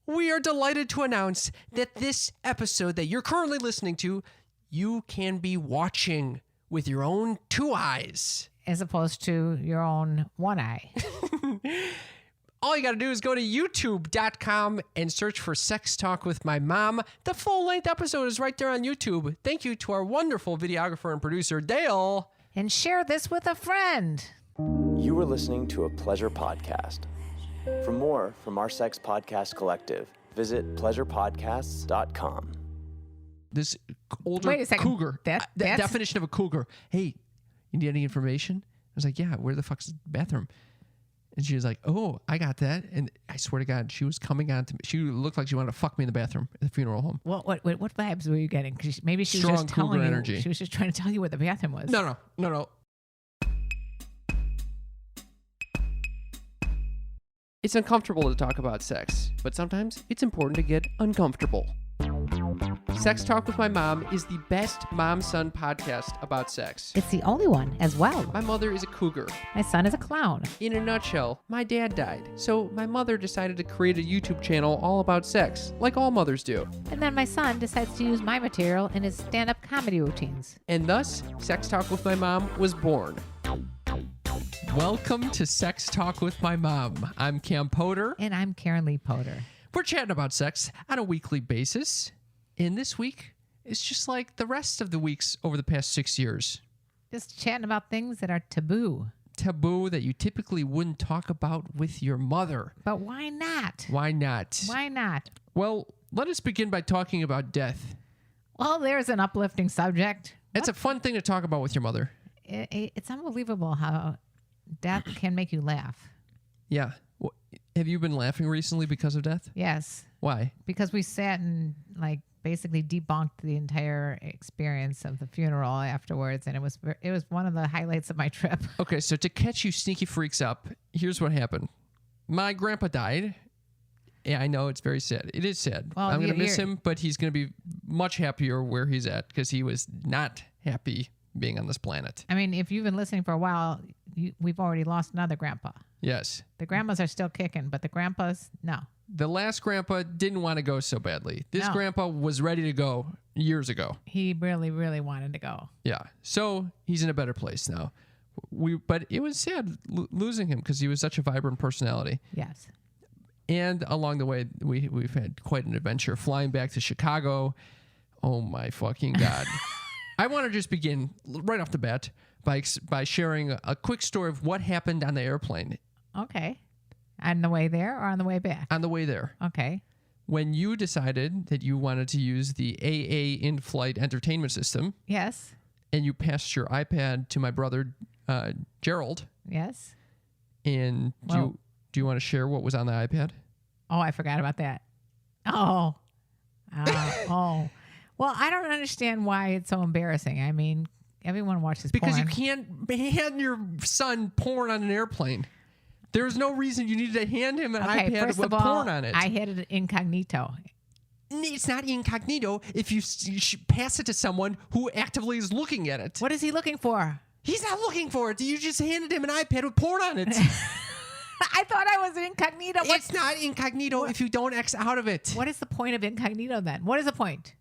we are delighted to announce that this episode that you're currently listening to, you can be watching with your own two eyes. As opposed to your own one eye. All you got to do is go to youtube.com and search for Sex Talk with My Mom. The full-length episode is right there on YouTube. Thank you to our wonderful videographer and producer, Dale. And share this with a friend. You are listening to a Pleasure Podcast. For more from our Sex Podcast Collective, visit pleasurepodcasts.com. This older Wait a second. cougar. The definition of a cougar. Hey, you need any information? I was like, yeah, where the fuck's the bathroom? And she was like, oh, I got that. And I swear to God, she was coming on to me. She looked like she wanted to fuck me in the bathroom at the funeral home. What vibes were you getting? Maybe she Strong was just telling cougar you. energy. She was just trying to tell you where the bathroom was. No. It's uncomfortable to talk about sex, but sometimes it's important to get uncomfortable. Sex Talk with My Mom is the best mom-son podcast about sex. It's the only one as well. My mother is a cougar. My son is a clown. In a nutshell, my dad died, so my mother decided to create a YouTube channel all about sex, like all mothers do. And then my son decides to use my material in his stand-up comedy routines. And thus, Sex Talk with My Mom was born. Welcome to Sex Talk with My Mom. I'm Cam Potter. And I'm Karen Lee Potter. We're chatting about sex on a weekly basis. And this week, it's just like the rest of the weeks over the past 6 years. Just chatting about things that are taboo. Taboo that you typically wouldn't talk about with your mother. But why not? Why not? Why not? Well, let us begin by talking about death. Well, there's an uplifting subject. It's a fun thing to talk about with your mother. It's unbelievable how death can make you laugh. Yeah. Have you been laughing recently because of death? Yes. Why? Because we sat and basically debunked the entire experience of the funeral afterwards, and it was one of the highlights of my trip. Okay, so to catch you sneaky freaks up, here's what happened. My grandpa died. Yeah, I know, it's very sad. It is sad. Well, I'm going to miss him, but he's going to be much happier where he's at because he was not happy being on this planet. I mean, if you've been listening for a while, we've already lost another grandpa. Yes. The grandmas are still kicking, but the grandpas, no. The last grandpa didn't want to go so badly. This grandpa was ready to go years ago. He really, really wanted to go. Yeah. So he's in a better place now. But it was sad losing him because he was such a vibrant personality. Yes. And along the way, we've had quite an adventure flying back to Chicago. Oh my fucking God. I want to just begin right off the bat by sharing a quick story of what happened on the airplane. Okay. On the way there or on the way back? On the way there. Okay. When you decided that you wanted to use the AA in-flight entertainment system. Yes. And you passed your iPad to my brother, Gerald. Yes. And do you want to share what was on the iPad? Oh, I forgot about that. Oh. Well, I don't understand why it's so embarrassing. I mean, everyone watches because porn. You can't hand your son porn on an airplane. There's no reason you needed to hand him an iPad with porn on it. I had it incognito. It's not incognito if you pass it to someone who actively is looking at it. What is he looking for? He's not looking for it. You just handed him an iPad with porn on it. I thought I was incognito. It's not incognito if you don't X out of it. What is the point of incognito then? What is the point?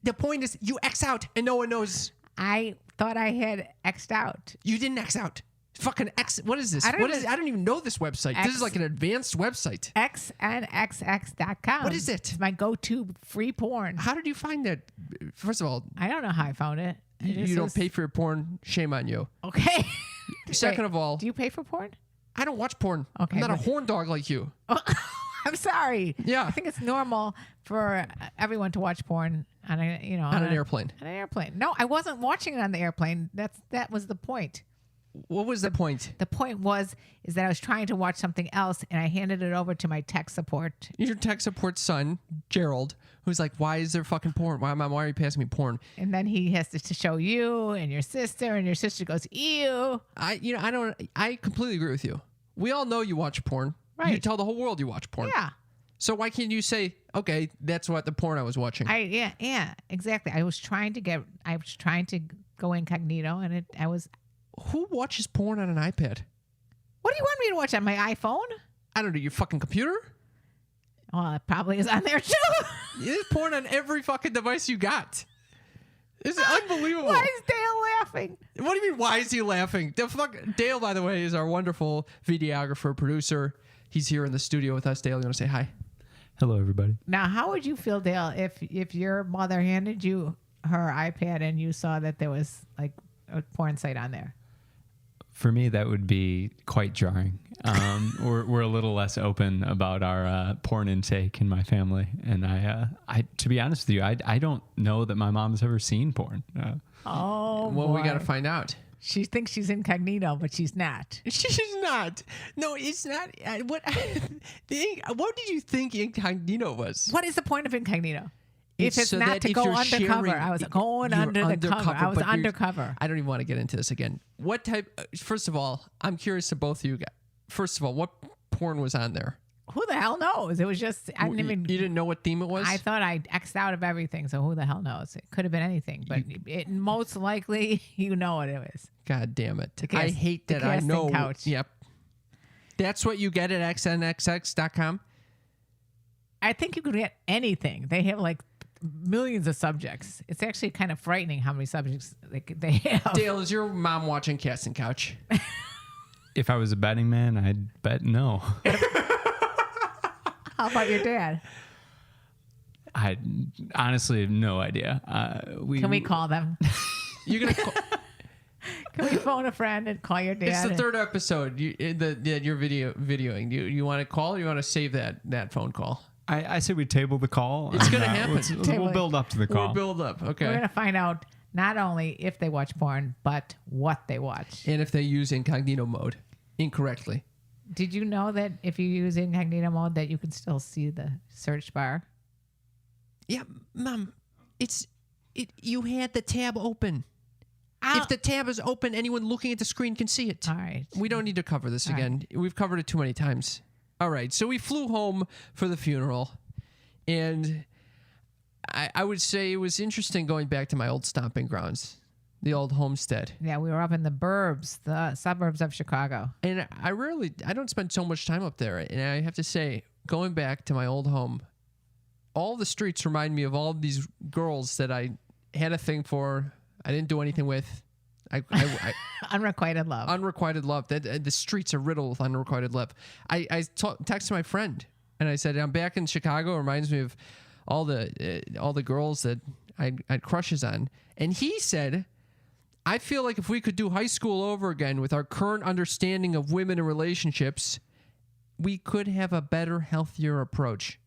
The point is you X out and no one knows. I thought I had X'd out. You didn't X out. Fucking X. What is this? I don't even know this website. This is like an advanced website. xnxx.com. What is it? It's my go-to free porn. How did you find that? First of all, I don't know how I found it. You don't pay for your porn. Shame on you. Okay. Second of all, do you pay for porn? I don't watch porn. Okay, I'm not a horn dog like you. Oh, I'm sorry. Yeah. I think it's normal for everyone to watch porn on an airplane. On an airplane. No, I wasn't watching it on the airplane. That was the point. What was the point? The point is that I was trying to watch something else, and I handed it over to my tech support. Your tech support son, Gerald, who's like, "Why is there fucking porn? Why are you passing me porn?" And then he has to show you and your sister goes, "Ew." I completely agree with you. We all know you watch porn. Right. You tell the whole world you watch porn. Yeah. So why can't you say, "Okay, that's what the porn I was watching"? Yeah, exactly. I was trying to go incognito, and I was. Who watches porn on an iPad? What do you want me to watch on my iPhone? I don't know. Your fucking computer? Well, it probably is on there too. There's porn on every fucking device you got. It's unbelievable. Why is Dale laughing? What do you mean, why is he laughing? Dale, by the way, is our wonderful videographer, producer. He's here in the studio with us. Dale, you want to say hi? Hello, everybody. Now, how would you feel, Dale, if your mother handed you her iPad and you saw that there was like a porn site on there? For me, that would be quite jarring. We're a little less open about our porn intake in my family, and I to be honest with you, I don't know that my mom has ever seen porn. Oh, well, boy. we got to find out. She thinks she's incognito, but she's not. She's not. No, it's not. What did you think incognito was? What is the point of incognito? If it's so not to go undercover. I was going under the cover. I was undercover. I don't even want to get into this again. What type? First of all, I'm curious to both of you guys. First of all, what porn was on there? Who the hell knows? It was just, I didn't even. You didn't know what theme it was? I thought I X'd out of everything, so who the hell knows? It could have been anything, but it most likely, you know what it was. God damn it. I hate that I know. Couch. Yep. That's what you get at xnxx.com? I think you could get anything. They have like millions of subjects. It's actually kind of frightening how many subjects they have. Dale, is your mom watching Casting Couch? If I was a betting man, I'd bet no. How about your dad? I honestly have no idea. Can we call them? You're gonna call. Can we phone a friend and call your dad? It's the third episode. You're videoing. You want to call or you want to save that phone call? I say we table the call. It's going to happen. We'll build up to the call. We'll build up. Okay. We're going to find out not only if they watch porn, but what they watch. And if they use incognito mode incorrectly. Did you know that if you use incognito mode that you can still see the search bar? Yeah, Mom. You had the tab open. If the tab is open, anyone looking at the screen can see it. All right. We don't need to cover this again. Right. We've covered it too many times. All right. So we flew home for the funeral, and I would say it was interesting going back to my old stomping grounds, the old homestead. Yeah, we were up in the burbs, the suburbs of Chicago. And I don't spend so much time up there. And I have to say, going back to my old home, all the streets remind me of all of these girls that I had a thing for. I didn't do anything with. Unrequited love. Unrequited love. The streets are riddled with unrequited love. I texted my friend and I said, I'm back in Chicago. It reminds me of all the girls that I had crushes on. And he said, I feel like if we could do high school over again with our current understanding of women and relationships, we could have a better, healthier approach.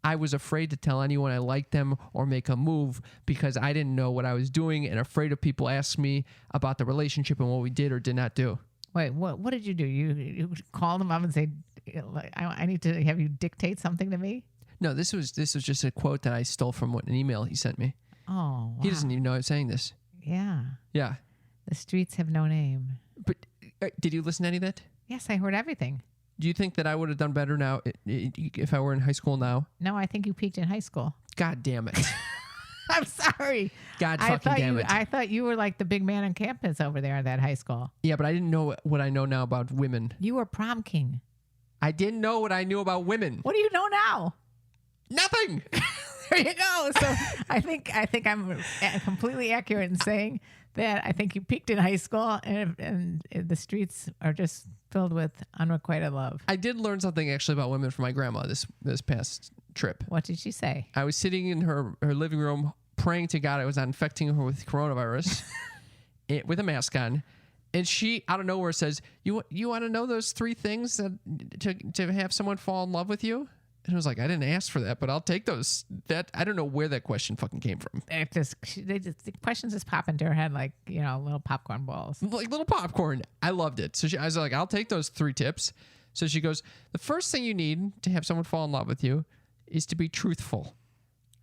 I was afraid to tell anyone I liked them or make a move because I didn't know what I was doing and afraid of people asking me about the relationship and what we did or did not do. Wait, what did you do? You called him up and say, I need to have you dictate something to me? No, this was just a quote that I stole from an email he sent me. Oh, wow. He doesn't even know I'm saying this. Yeah. Yeah. The streets have no name. But did you listen to any of that? Yes, I heard everything. Do you think that I would have done better now if I were in high school now? No, I think you peaked in high school. God damn it. I'm sorry. God fucking damn it. I thought you were like the big man on campus over there at that high school. Yeah, but I didn't know what I know now about women. You were prom king. I didn't know what I knew about women. What do you know now? Nothing. There you go. So I think I'm completely accurate in saying that I think you peaked in high school and the streets are just filled with unrequited love. I did learn something actually about women from my grandma this past trip. What did she say? I was sitting in her living room praying to God I was not infecting her with coronavirus with a mask on. And she, out of nowhere, says, you want to know those 3 things to have someone fall in love with you? And I was like, I didn't ask for that, but I'll take those. I don't know where that question fucking came from. The questions just pop into her head like, little popcorn balls. Like little popcorn. I loved it. So I was like, I'll take those 3 tips. So she goes, the first thing you need to have someone fall in love with you is to be truthful.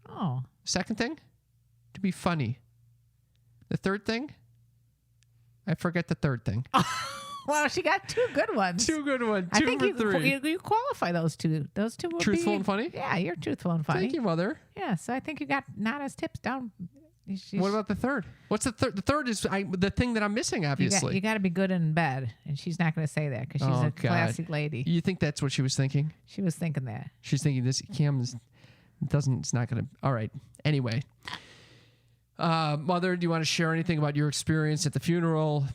Oh. Second thing, to be funny. The third thing, I forget the third thing. Well, she got 2 good ones. 2 good ones. 2 I think for 3. You qualify those 2. Those 2 would Truthful and funny? Yeah, you're truthful and funny. Thank you, Mother. Yeah, so I think you got Nana's tips down What about the third? What's the third? The third is the thing that I'm missing, obviously. You got to be good in bed, and she's not going to say that because she's a classy lady. You think that's what she was thinking? She was thinking that. She's thinking this Cam it's not going to. All right. Anyway. Mother, do you want to share anything about your experience at the funeral?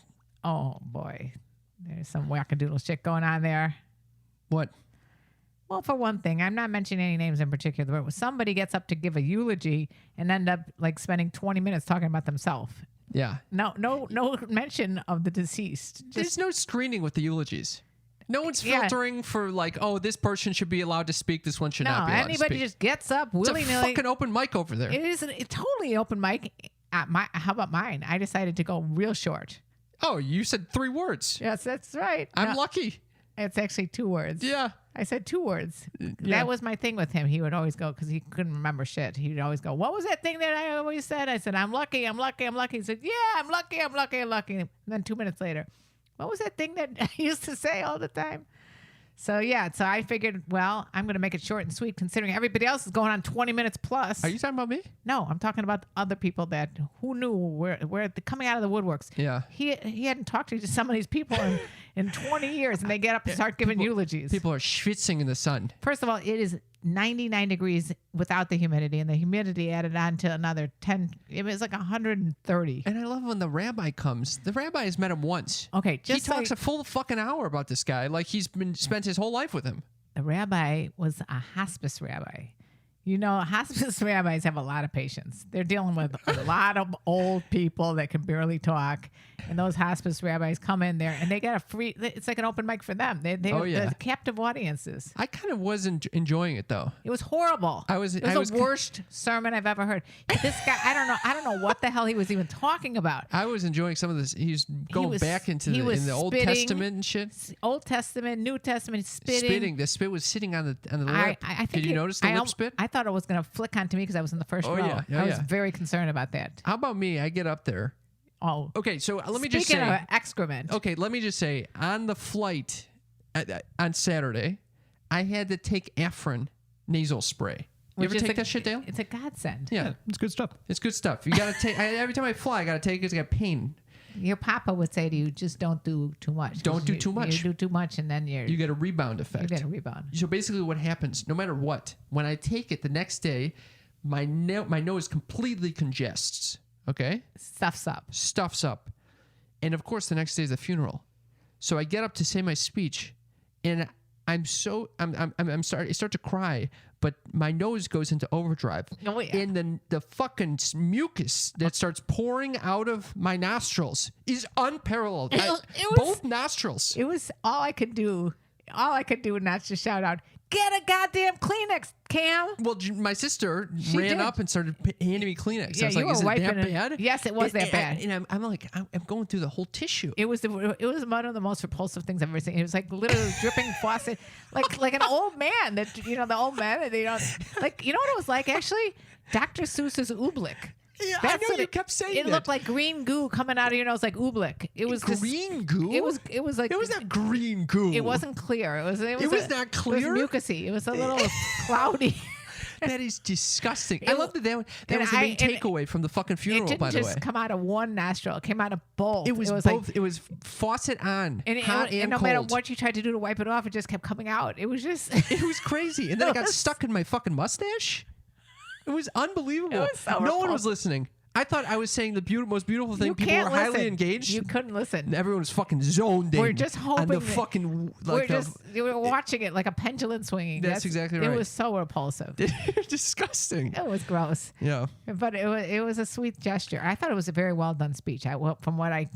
Oh, boy. There's some wackadoodle shit going on there. What? Well, for one thing, I'm not mentioning any names in particular, but somebody gets up to give a eulogy and end up like spending 20 minutes talking about themselves. Yeah. No mention of the deceased. There's no screening with the eulogies. No one's filtering for like, oh, this person should be allowed to speak. This one should not be allowed to speak. Anybody just gets up willy-nilly. It's a fucking open mic over there. It is totally open mic. How about mine? I decided to go real short. Oh, you said 3 words. Yes, that's right. I'm lucky. It's actually 2 words. Yeah. I said 2 words. Yeah. That was my thing with him. He would always go, because he couldn't remember shit. He would always go, what was that thing that I always said? I said, I'm lucky, I'm lucky, I'm lucky. He said, yeah, I'm lucky, I'm lucky, I'm lucky. And then 2 minutes later, what was that thing that I used to say all the time? So, yeah. So I figured, well, I'm going to make it short and sweet considering everybody else is going on 20 minutes plus. Are you talking about me? No, I'm talking about other people that who knew where they're coming out of the woodworks. Yeah. He hadn't talked to some of these people in 20 years, and they get up and start giving eulogies. People are schwitzing in the sun. First of all, it is 99 degrees without the humidity, and the humidity added on to another 10. It was like 130. And I love when the rabbi comes. The rabbi has met him once. Okay, he talks a full fucking hour about this guy like he's been spent his whole life with him. The rabbi was a hospice rabbi. You know, hospice rabbis have a lot of patience. They're dealing with a lot of old people that can barely talk. And those hospice rabbis come in there and they get a free, it's like an open mic for them. They're captive audiences. I kind of wasn't enjoying it though. It was horrible. It was the worst sermon I've ever heard. This guy, I don't know what the hell he was even talking about. I was enjoying some of this. He's going back into in the Old Testament and shit. Old Testament, New Testament, spitting. The spit was sitting on the lip. Did you notice the lip spit? I thought it was going to flick onto me because I was in the first row. I was very concerned about that. How about me? I get up there. Oh. Okay, so let me just say. Speaking of excrement. Okay, let me just say, on the flight on Saturday, I had to take Afrin nasal spray. You ever take that shit, Dale? It's a godsend. Yeah, it's good stuff. It's good stuff. You got to take, every time I fly, I got to take it because I got pain. Your papa would say to you, just don't do too much. Don't do too much. You do too much and then you get a rebound effect. You get a rebound. So basically what happens, no matter what, when I take it the next day, my nose completely congests. Okay? Stuffs up. And of course, the next day is the funeral. So I get up to say my speech, and I start to cry, but my nose goes into overdrive. Oh, yeah. And then the fucking mucus that starts pouring out of my nostrils is unparalleled. Both nostrils. It was all I could do not to shout out, get a goddamn Kleenex, Cam. Well, my sister ran up and started handing me Kleenex. Yeah, I was like, is it that bad? Yes, it was that bad. And I'm like, I'm going through the whole tissue. It was one of the most repulsive things I've ever seen. It was like literally dripping faucet, like an old man that, the old man that they don't, like, you know what it was like, actually? Dr. Seuss's Oobleck. Yeah, I know you kept saying it. It looked like green goo coming out of your nose, like Oobleck. It was green goo. It was like it was not green goo. It wasn't clear. It was not clear. It was mucusy. It was a little cloudy. That is disgusting. I love that was the main takeaway from the fucking funeral. It didn't just come out of one nostril. It came out of both. It was both. It was faucet on, hot and no cold. matter what you tried to do to wipe it off, it just kept coming out. It was just. It was crazy, and then it got stuck in my fucking mustache. It was unbelievable. It was so no one was listening. I thought I was saying the most beautiful thing. People were highly engaged. You couldn't listen. Everyone was fucking zoned in. We're just hoping. On the fucking, we were watching it like a pendulum swinging. That's exactly right. It was so repulsive. Disgusting. It was gross. Yeah. But it was a sweet gesture. I thought it was a very well done speech. From what I.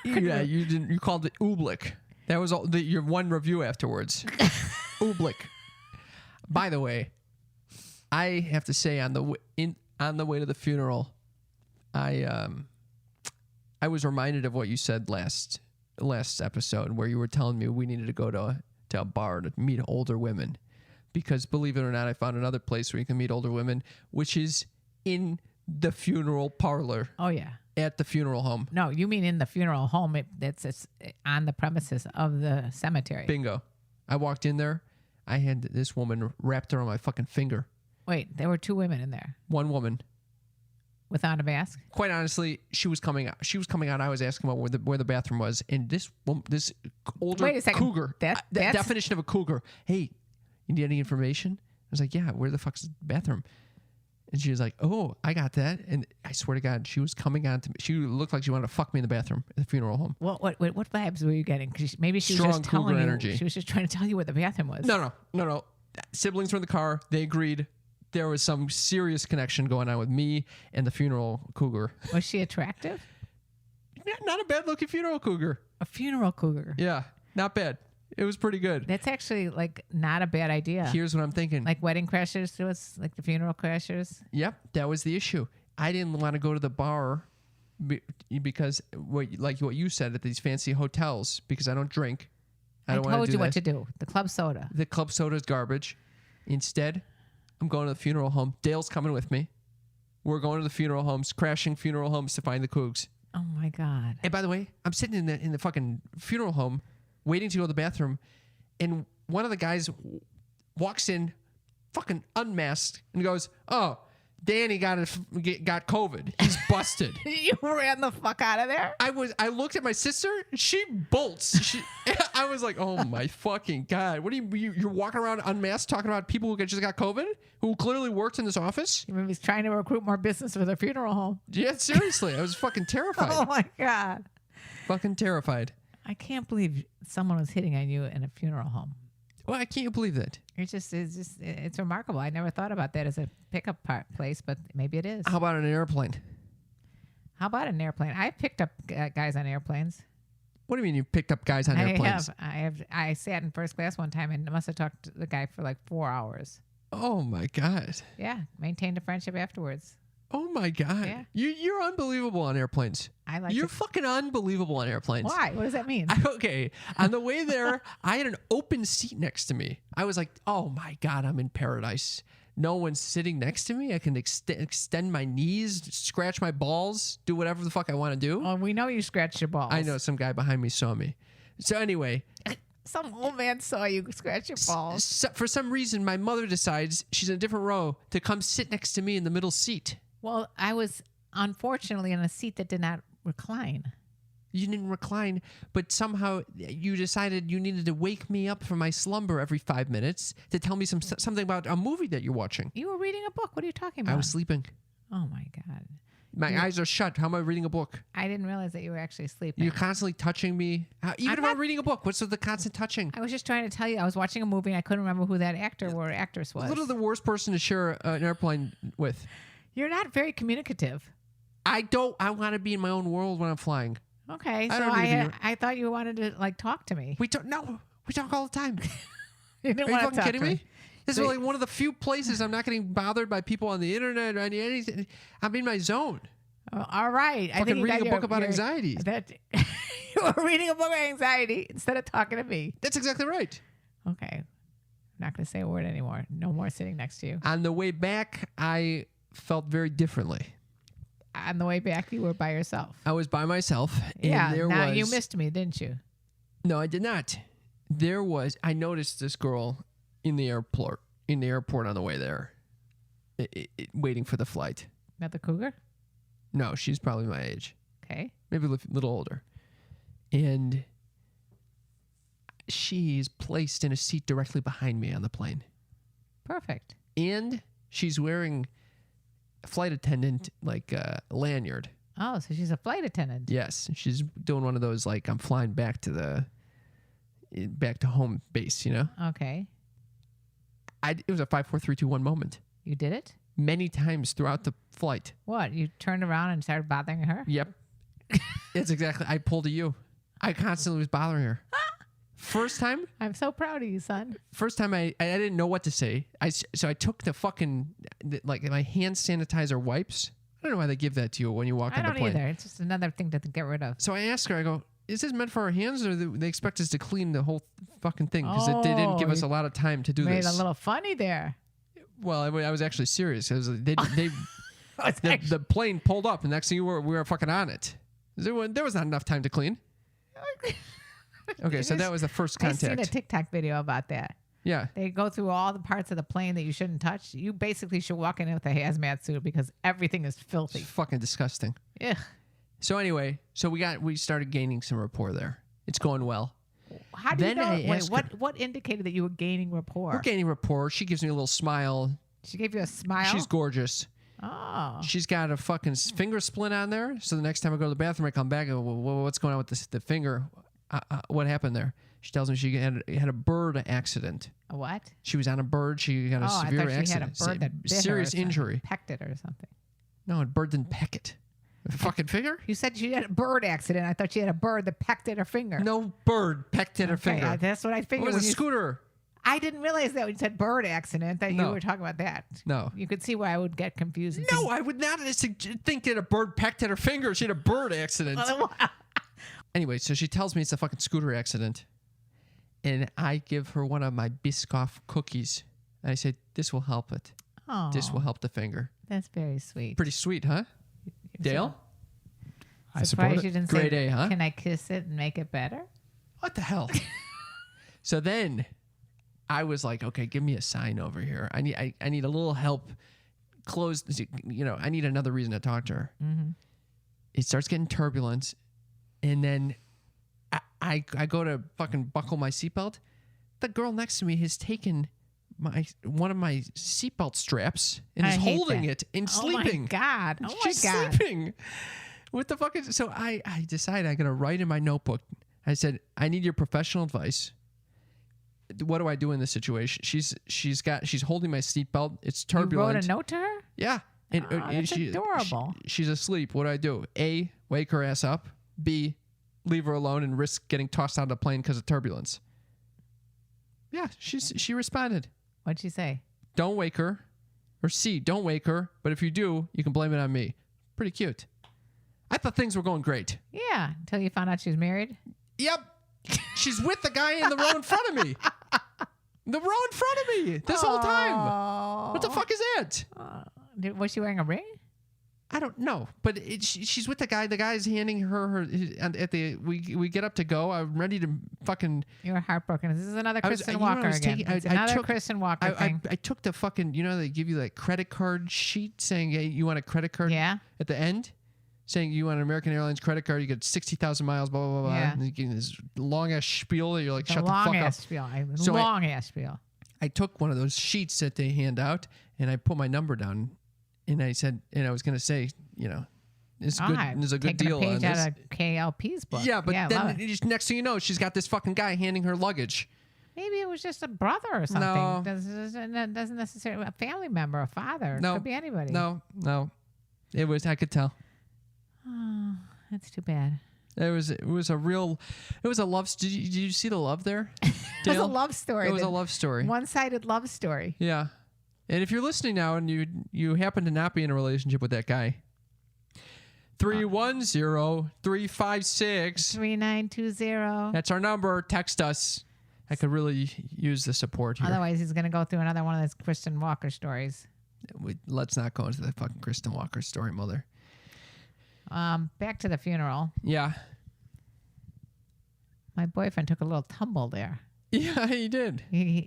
Yeah, you didn't. You called it Oobleck. That was your one review afterwards. Oobleck. By the way, I have to say on the way to the funeral, I was reminded of what you said last episode, where you were telling me we needed to go to a bar to meet older women, because believe it or not, I found another place where you can meet older women, which is in the funeral parlor. Oh yeah, at the funeral home. No, you mean in the funeral home? It's on the premises of the cemetery. Bingo. I walked in there. I had this woman wrapped around my fucking finger. Wait, there were 2 women in there. One woman. Without a mask? Quite honestly, she was coming out. I was asking about where the bathroom was, and this older Wait a second. cougar. The That's- definition of a cougar. Hey, you need any information? I was like, yeah. Where the fuck's the bathroom? And she was like, oh, I got that. And I swear to God, she was coming on to me. She looked like she wanted to fuck me in the bathroom at the funeral home. What vibes were you getting? 'Cause maybe she was Strong just telling cougar you. energy. She was just trying to tell you where the bathroom was. No. Siblings were in the car. They agreed. There was some serious connection going on with me and the funeral cougar. Was she attractive? Not a bad looking funeral cougar. A funeral cougar. Yeah, not bad. It was pretty good. That's actually like not a bad idea. Here's what I'm thinking. Like wedding crashers to us, like the funeral crashers. Yep, that was the issue. I didn't want to go to the bar because what you said at these fancy hotels, because I don't drink. I don't wanna told do you what that. to do. The club soda. The club soda is garbage. Instead, I'm going to the funeral home. Dale's coming with me. We're going to the funeral homes, crashing funeral homes to find the cougs. Oh my God. And by the way, I'm sitting in the fucking funeral home, waiting to go to the bathroom, and one of the guys walks in, fucking unmasked, and goes, "Oh, Danny got COVID. He's busted." You ran the fuck out of there? I looked at my sister. She bolts. I was like, "Oh my fucking God! What are you're walking around unmasked, talking about people who just got COVID, who clearly worked in this office?" Maybe he's trying to recruit more business for the funeral home. Yeah, seriously, I was fucking terrified. Oh my God. Fucking terrified. I can't believe someone was hitting on you in a funeral home. Well, I can't believe that. It's remarkable. I never thought about that as a pickup place, but maybe it is. How about an airplane? How about an airplane? I picked up guys on airplanes. What do you mean you picked up guys on airplanes? I sat in first class one time and must have talked to the guy for like 4 hours. Oh my God. Yeah, maintained a friendship afterwards. Oh my God. Yeah. You're unbelievable on airplanes. You're fucking unbelievable on airplanes. Why? What does that mean? Okay. On the way there, I had an open seat next to me. I was like, oh my God, I'm in paradise. No one's sitting next to me. I can extend my knees, scratch my balls, do whatever the fuck I want to do. Well, we know you scratched your balls. I know some guy behind me saw me. So anyway, Some old man saw you scratch your balls. so for some reason, my mother decides she's in a different row to come sit next to me in the middle seat. Well, I was unfortunately in a seat that did not recline. You didn't recline, but somehow you decided you needed to wake me up from my slumber every 5 minutes to tell me something about a movie that you're watching. You were reading a book. What are you talking about? I was sleeping. Oh my God. My eyes are shut. How am I reading a book? I didn't realize that you were actually sleeping. You're constantly touching me. Even if I'm reading a book, what's with the constant touching? I was just trying to tell you, I was watching a movie and I couldn't remember who that actor or actress was. Literally the worst person to share an airplane with. You're not very communicative. I want to be in my own world when I'm flying. Okay, I so don't need to be- I thought you wanted to like talk to me. We talk all the time. You didn't Are you want to fucking talk kidding to me? This is like one of the few places I'm not getting bothered by people on the internet or anything. I'm in my zone. Oh, all right. I Fucking think you reading got a book about anxiety. That you were reading a book about anxiety instead of talking to me. That's exactly right. Okay. I'm not going to say a word anymore. No more sitting next to you. On the way back, I felt very differently. On the way back, you were by yourself. I was by myself. And Yeah. there Now was, you missed me, didn't you? No, I did not. I noticed this girl in the airport on the way there, waiting for the flight. Not the cougar? No, she's probably my age. Okay. Maybe a little older. And she's placed in a seat directly behind me on the plane. Perfect. And she's wearing a flight attendant, like lanyard. Oh, so she's a flight attendant. Yes. She's doing one of those, like, I'm flying back to home base, you know? Okay. It was a 5, 4, 3, 2, 1 moment. You did it? Many times throughout the flight. What? You turned around and started bothering her? Yep. That's exactly. I pulled a you. I constantly was bothering her. First time I'm so proud of you, son. I didn't know what to say. So I took the fucking, like, my hand sanitizer wipes. I don't know why they give that to you when you walk I on the don't plane. either. It's just another thing to get rid of. So I asked her, I go, is this meant for our hands or do they expect us to clean the whole fucking thing? Because they didn't give us a lot of time to do Made this. a little funny there. Well, I was actually serious. The plane pulled up, and next thing we were fucking on it. There was not enough time to clean. Okay, so that was the first I've seen a contact. TikTok video about that. Yeah. They go through all the parts of the plane that you shouldn't touch. You basically should walk in with a hazmat suit because everything is It's filthy. fucking disgusting. Ugh. So anyway, we started gaining some rapport there. It's going well. How do Then you know? I Wait, asked what indicated that you were gaining rapport? We're gaining rapport. She gives me a little smile. She gave you a smile. She's gorgeous. Oh. She's got a fucking finger splint on there. So the next time I go to the bathroom, I come back and go, well, what's going on with the finger? What happened there? She tells me she had a bird accident. A what? She was on a bird. She got a severe I thought accident. she had a bird that bit her or serious something, injury. pecked it or something. No, a bird didn't peck it. Fucking finger? You said she had a bird accident. I thought she had a bird that pecked at her finger. No bird pecked at her finger. That's what I It figured. was a when you- scooter. I didn't realize that when you said bird accident that you No. were talking about that. No. You could see why I would get confused. and No, I would not think that a bird pecked at her finger. She had a bird accident. think- Anyway, so she tells me it's a fucking scooter accident. And I give her one of my Biscoff cookies. And I said, this will help it. Oh, This will help the finger. that's very sweet. Pretty sweet, huh? Dale? I support Surprised it. you didn't Grade say, A, huh? can I kiss it and make it better? What the hell? So then I was like, okay, give me a sign over here. I need a little help. Close, I need another reason to talk to her. Mm-hmm. It starts getting turbulence. And then I go to fucking buckle my seatbelt. The girl next to me has taken one of my seatbelt straps and I is hate holding that. it and Oh sleeping. my God. Oh She's my God. sleeping. What the fuck is so I decided I'm gonna write in my notebook. I said, I need your professional advice. What do I do in this situation? She's holding my seatbelt. It's You turbulent. wrote a note to her? Yeah. And, Oh, that's adorable. she's asleep. What do I do? A, wake her ass up. B, leave her alone and risk getting tossed out of the plane because of turbulence. Yeah, she responded. What'd she say? Don't wake her. Or C, don't wake her. But if you do, you can blame it on me. Pretty cute. I thought things were going great. Yeah, until you found out she was married. Yep. She's with the guy in the row in front of me. The row in front of me this whole time. What the fuck is that? Was she wearing a ring? I don't know, but she's with the guy. The guy's handing her and at the we get up to go. I'm ready to fucking. You were heartbroken. This is another I was- Kristen you know what I Walker was again. taking- It's I another took- Kristen Walker thing. I took the fucking. They give you like credit card sheet saying, hey, you want a credit card? Yeah. At the end, saying you want an American Airlines credit card, you get 60,000 miles. Blah blah blah. blah. Yeah. And you get this long ass spiel that you're like, shut the long fuck up. ass spiel. So Long ass spiel. I took one of those sheets that they hand out and I put my number down, and I said, and I was gonna say, it's good. There's a good Taking deal a page on this. out of KLP's book. Yeah, but love then it. just next thing you know, she's got this fucking guy handing her luggage. Maybe it was just a brother or something. No. Doesn't necessarily a family member, a father. No. It could be anybody. No. It was. I could tell. Oh, that's too bad. It was a love. Did you see the love there? It was a Dale? love story. It was a love story. One-sided love story. Yeah. And if you're listening now and you happen to not be in a relationship with that guy, 310-356. 3920. That's our number. Text us. I could really use the support here. Otherwise, he's going to go through another one of those Kristen Walker stories. Let's not go into the fucking Kristen Walker story, mother. Back to the funeral. Yeah. My boyfriend took a little tumble there. Yeah, he did.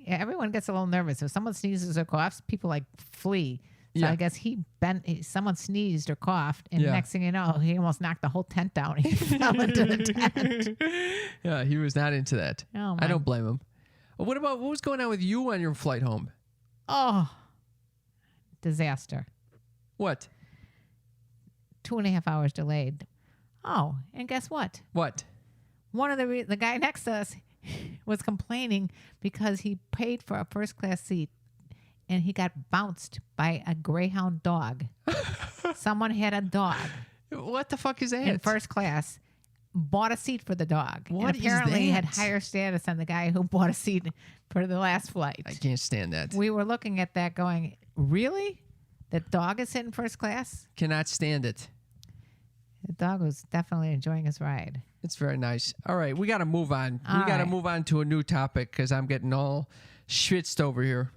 Everyone gets a little nervous. If someone sneezes or coughs, people like flee. So Yeah. I guess someone sneezed or coughed, and Yeah. next thing you know, he almost knocked the whole tent down. He fell into the tent. Yeah, he was not into that. Oh, I don't blame him. What was going on with you on your flight home? Oh, disaster. What? 2.5 hours delayed. Oh, and guess what? What? One of the guy next to us was complaining because he paid for a first class seat and he got bounced by a greyhound dog. Someone had a dog What the fuck is that? in first class, bought a seat for the dog. What and is apparently he had that? higher status than the guy who bought a seat for the last flight. I can't stand that. We were looking at that going, really? The dog is sitting first class? Cannot stand it. The dog was definitely enjoying his ride. It's very nice. All right, we got to move on. All we got to right. move on to a new topic because I'm getting all schwitzed over here.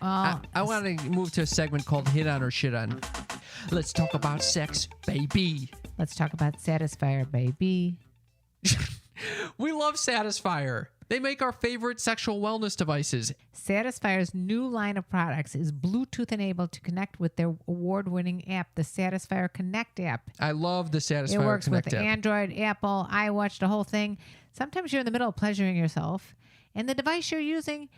Well, I want to move to a segment called Hit On or Shit On. Let's talk about sex, baby. let's talk about Satisfier, baby. We love Satisfier. They make our favorite sexual wellness devices. Satisfier's new line of products is Bluetooth enabled to connect with their award-winning app, the Satisfier Connect app. I love the Satisfier It works Connect with app. Android, Apple, iWatch, the whole thing. Sometimes you're in the middle of pleasuring yourself, and the device you're using,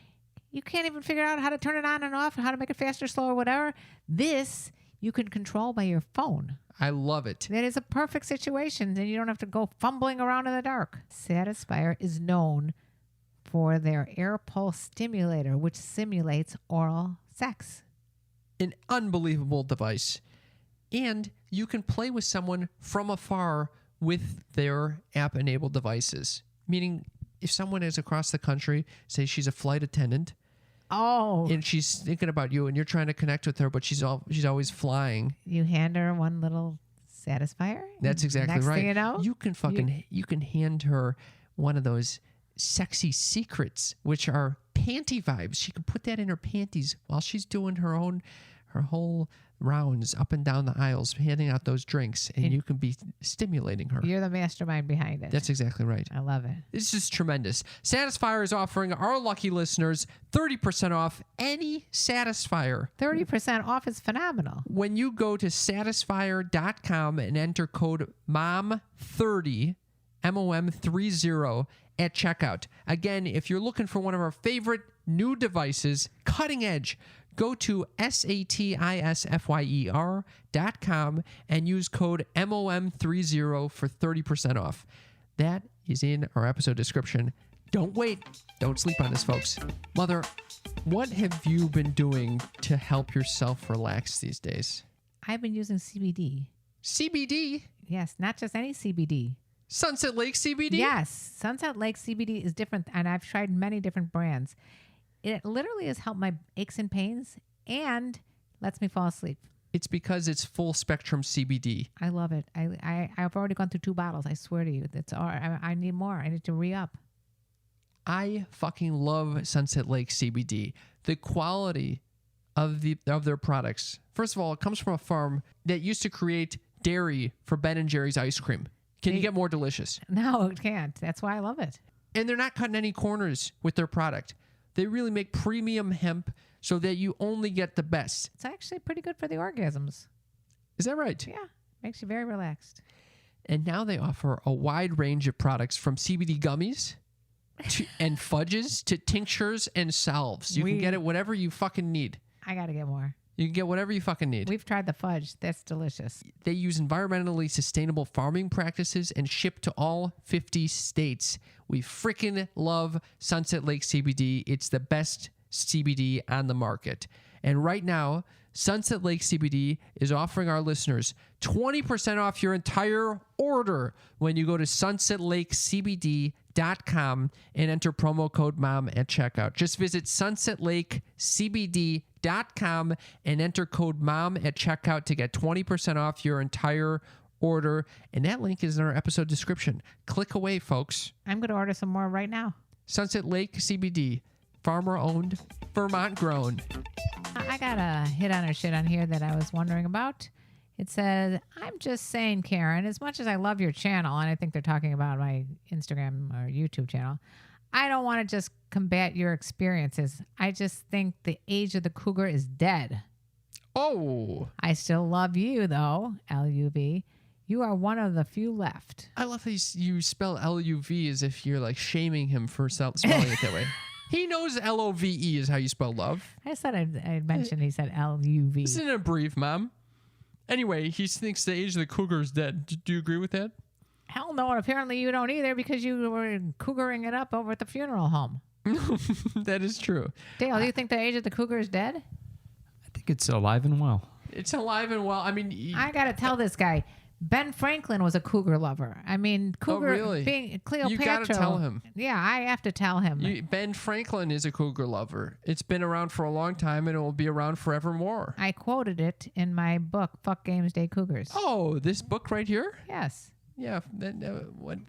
you can't even figure out how to turn it on and off, how to make it faster, slower, whatever. This you can control by your phone. I love it. That is a perfect situation, and you don't have to go fumbling around in the dark. Satisfier is known for their air pulse stimulator, which simulates oral sex. An unbelievable device. And you can play with someone from afar with their app-enabled devices. Meaning, if someone is across the country, say she's a flight attendant, Oh, and she's thinking about you, and you're trying to connect with her, but she's always flying. you hand her one little Satisfier? That's exactly Next right. thing you know, you can hand her one of those sexy secrets, which are panty vibes. She can put that in her panties while she's doing her whole rounds up and down the aisles, handing out those drinks, and you can be stimulating her. you're the mastermind behind it. That's exactly right. I love it. This is tremendous. Satisfier is offering our lucky listeners 30% off any Satisfier 30% off is phenomenal. when you go to satisfier.com and enter code MOM30, MOM30 at checkout. Again, if you're looking for one of our favorite new devices, cutting edge, go to satisfier.com and use code MOM30 for 30% off. That is in our episode description. Don't wait. Don't sleep on this, folks. Mother, what have you been doing to help yourself relax these days? I've been using CBD. CBD? Yes, not just any CBD. Sunset Lake CBD? Yes, Sunset Lake CBD is different, and I've tried many different brands. It literally has helped my aches and pains and lets me fall asleep. It's because it's full spectrum CBD. I love it. I've already gone through 2 bottles. I swear to you. That's all. I need more. I need to re-up. I fucking love Sunset Lake CBD. The quality of their products. First of all, it comes from a farm that used to create dairy for Ben & Jerry's ice cream. Can you get more delicious? No, it can't. That's why I love it. And they're not cutting any corners with their product. They really make premium hemp so that you only get the best. It's actually pretty good for the orgasms. Is that right? Yeah, makes you very relaxed. And now they offer a wide range of products from CBD gummies and fudges to tinctures and salves. You can get it whatever you fucking need. I got to get more. You can get whatever you fucking need. We've tried the fudge. That's delicious. They use environmentally sustainable farming practices and ship to all 50 states. We freaking love Sunset Lake CBD. It's the best CBD on the market. And right now, Sunset Lake CBD is offering our listeners 20% off your entire order when you go to sunsetlakecbd.com and enter promo code MOM at checkout. Just visit sunsetlakecbd.com and enter code MOM at checkout to get 20% off your entire order. And that link is in our episode description. Click away, folks. I'm going to order some more right now. Sunset Lake CBD, farmer owned, Vermont grown. I got a hit on or shit on here that I was wondering about. It says, I'm just saying, Karen, as much as I love your channel, and I think they're talking about my Instagram or YouTube channel, I don't want to just combat your experiences. I just think the age of the cougar is dead. Oh, I still love you, though, LUV. You are one of the few left. I love how you spell LUV as if you're like shaming him for spelling it that way. He knows LOVE is how you spell love. I said I'd mentioned he said LUV. Isn't it brief, Mom? Anyway, he thinks the age of the cougar is dead. Do you agree with that? Hell no, and apparently you don't either because you were cougaring it up over at the funeral home. That is true. Dale, do you think the age of the cougar is dead? I think it's alive and well. It's alive and well. I mean, I got to tell this guy, Ben Franklin was a cougar lover. I mean, cougar really? being Cleopatra. You gotta tell him. Yeah, I have to tell him. Ben Franklin is a cougar lover. It's been around for a long time and it will be around forevermore. I quoted it in my book, Fuck Games Day Cougars. Oh, this book right here? Yes. Yeah,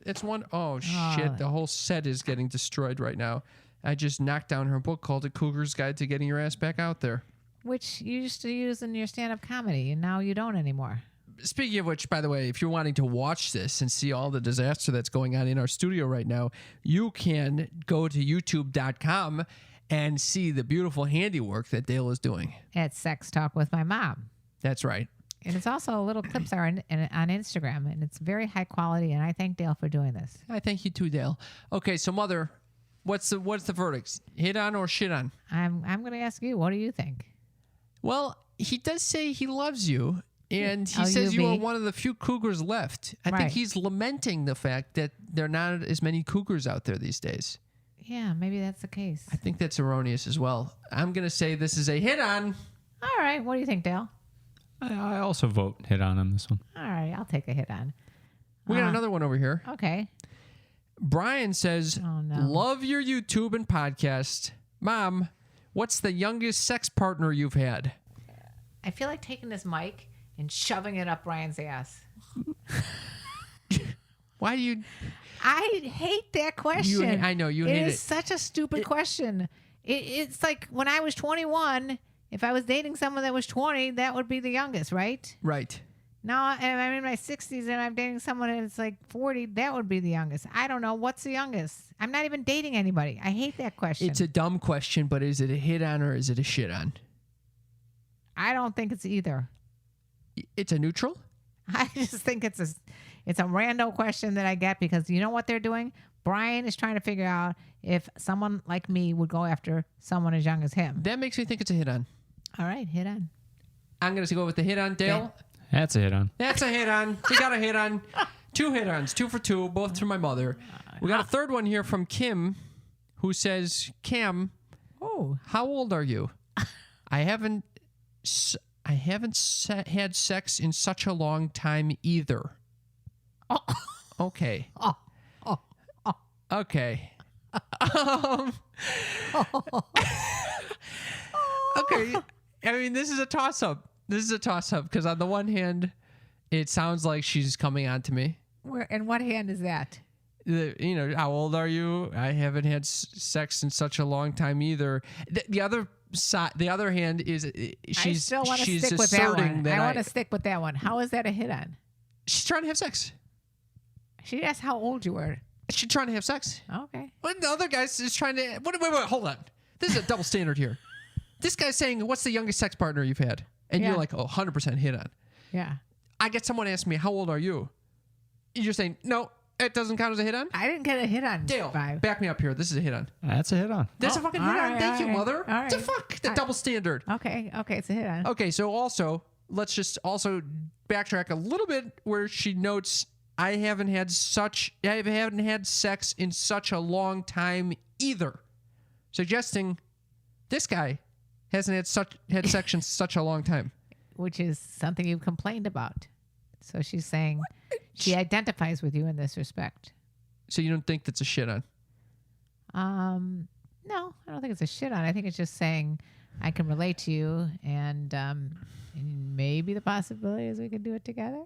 it's one. Oh, shit. The whole set is getting destroyed right now. I just knocked down her book called A Cougar's Guide to Getting Your Ass Back Out There. Which you used to use in your stand-up comedy, and now you don't anymore. speaking of which, by the way, if you're wanting to watch this and see all the disaster that's going on in our studio right now, you can go to youtube.com and see the beautiful handiwork that Dale is doing. At Sex Talk with my mom. That's right. And it's also little clips are on Instagram, and it's very high quality. And I thank Dale for doing this. I thank you too, Dale. Okay, so Mother, what's the verdict? Hit on or shit on? I'm going to ask you. What do you think? Well, he does say he loves you, and he Oh, says you you are me? one of the few cougars left. I think Right. he's lamenting the fact that there are not as many cougars out there these days. Yeah, maybe that's the case. I think that's erroneous as well. I'm going to say this is a hit on. All right. What do you think, Dale? I also vote hit on this one. All right. I'll take a hit on. We got another one over here. Okay. Brian says, Oh, no. love your YouTube and podcast. Mom, what's the youngest sex partner you've had? I feel like taking this mic and shoving it up Ryan's ass. Why do you... I hate that question. I know, you hate It is it. such a stupid question. It's like when I was 21, if I was dating someone that was 20, that would be the youngest, right? Right. Now and I'm in my 60s and I'm dating someone that's like 40, that would be the youngest. I don't know. What's the youngest? I'm not even dating anybody. I hate that question. It's a dumb question, but is it a hit on or is it a shit on? I don't think it's either. It's a neutral? I just think it's a rando question that I get because you know what they're doing? Brian is trying to figure out if someone like me would go after someone as young as him. That makes me think it's a hit on. All right, hit on. I'm going to go with the hit on. Dale? That's a hit on. That's a hit on. We got a hit on. 2 hit ons, 2 for 2, both through my mother. We got a third one here from Kim, who says, Cam, Oh, how old are you? I haven't had sex in such a long time either. Oh. Okay. Okay. Okay. I mean, this is a toss-up. Because on the one hand, it sounds like she's coming on to me. where and what hand is that? How old are you? I haven't had sex in such a long time either. The other side, the other hand is I still want to stick with that one. I want to stick with that one. How is that a hit on? She's trying to have sex. She asked how old you were. She's trying to have sex. Okay. But the other guy's is trying to. Wait, hold on. This is a double standard here. This guy's saying, "What's the youngest sex partner you've had?" And Yeah. you're like, "Oh, 100% hit on." Yeah. I get someone ask me, "How old are you?" You're saying, "No, it doesn't count as a hit on." I didn't get a hit on. Dale, Five. back me up here. This is a hit on. That's a hit on. That's Oh, a fucking hit all on. right, Thank you, all right, mother. all What the right. fuck? The double standard. Okay. It's a hit on. Okay, so also let's just also backtrack a little bit where she notes I haven't had sex in such a long time either, suggesting this guy hasn't had sex in such a long time. Which is something you've complained about. So she's saying she identifies with you in this respect. So you don't think that's a shit on? No, I don't think it's a shit on. I think it's just saying I can relate to you and maybe the possibility is we could do it together.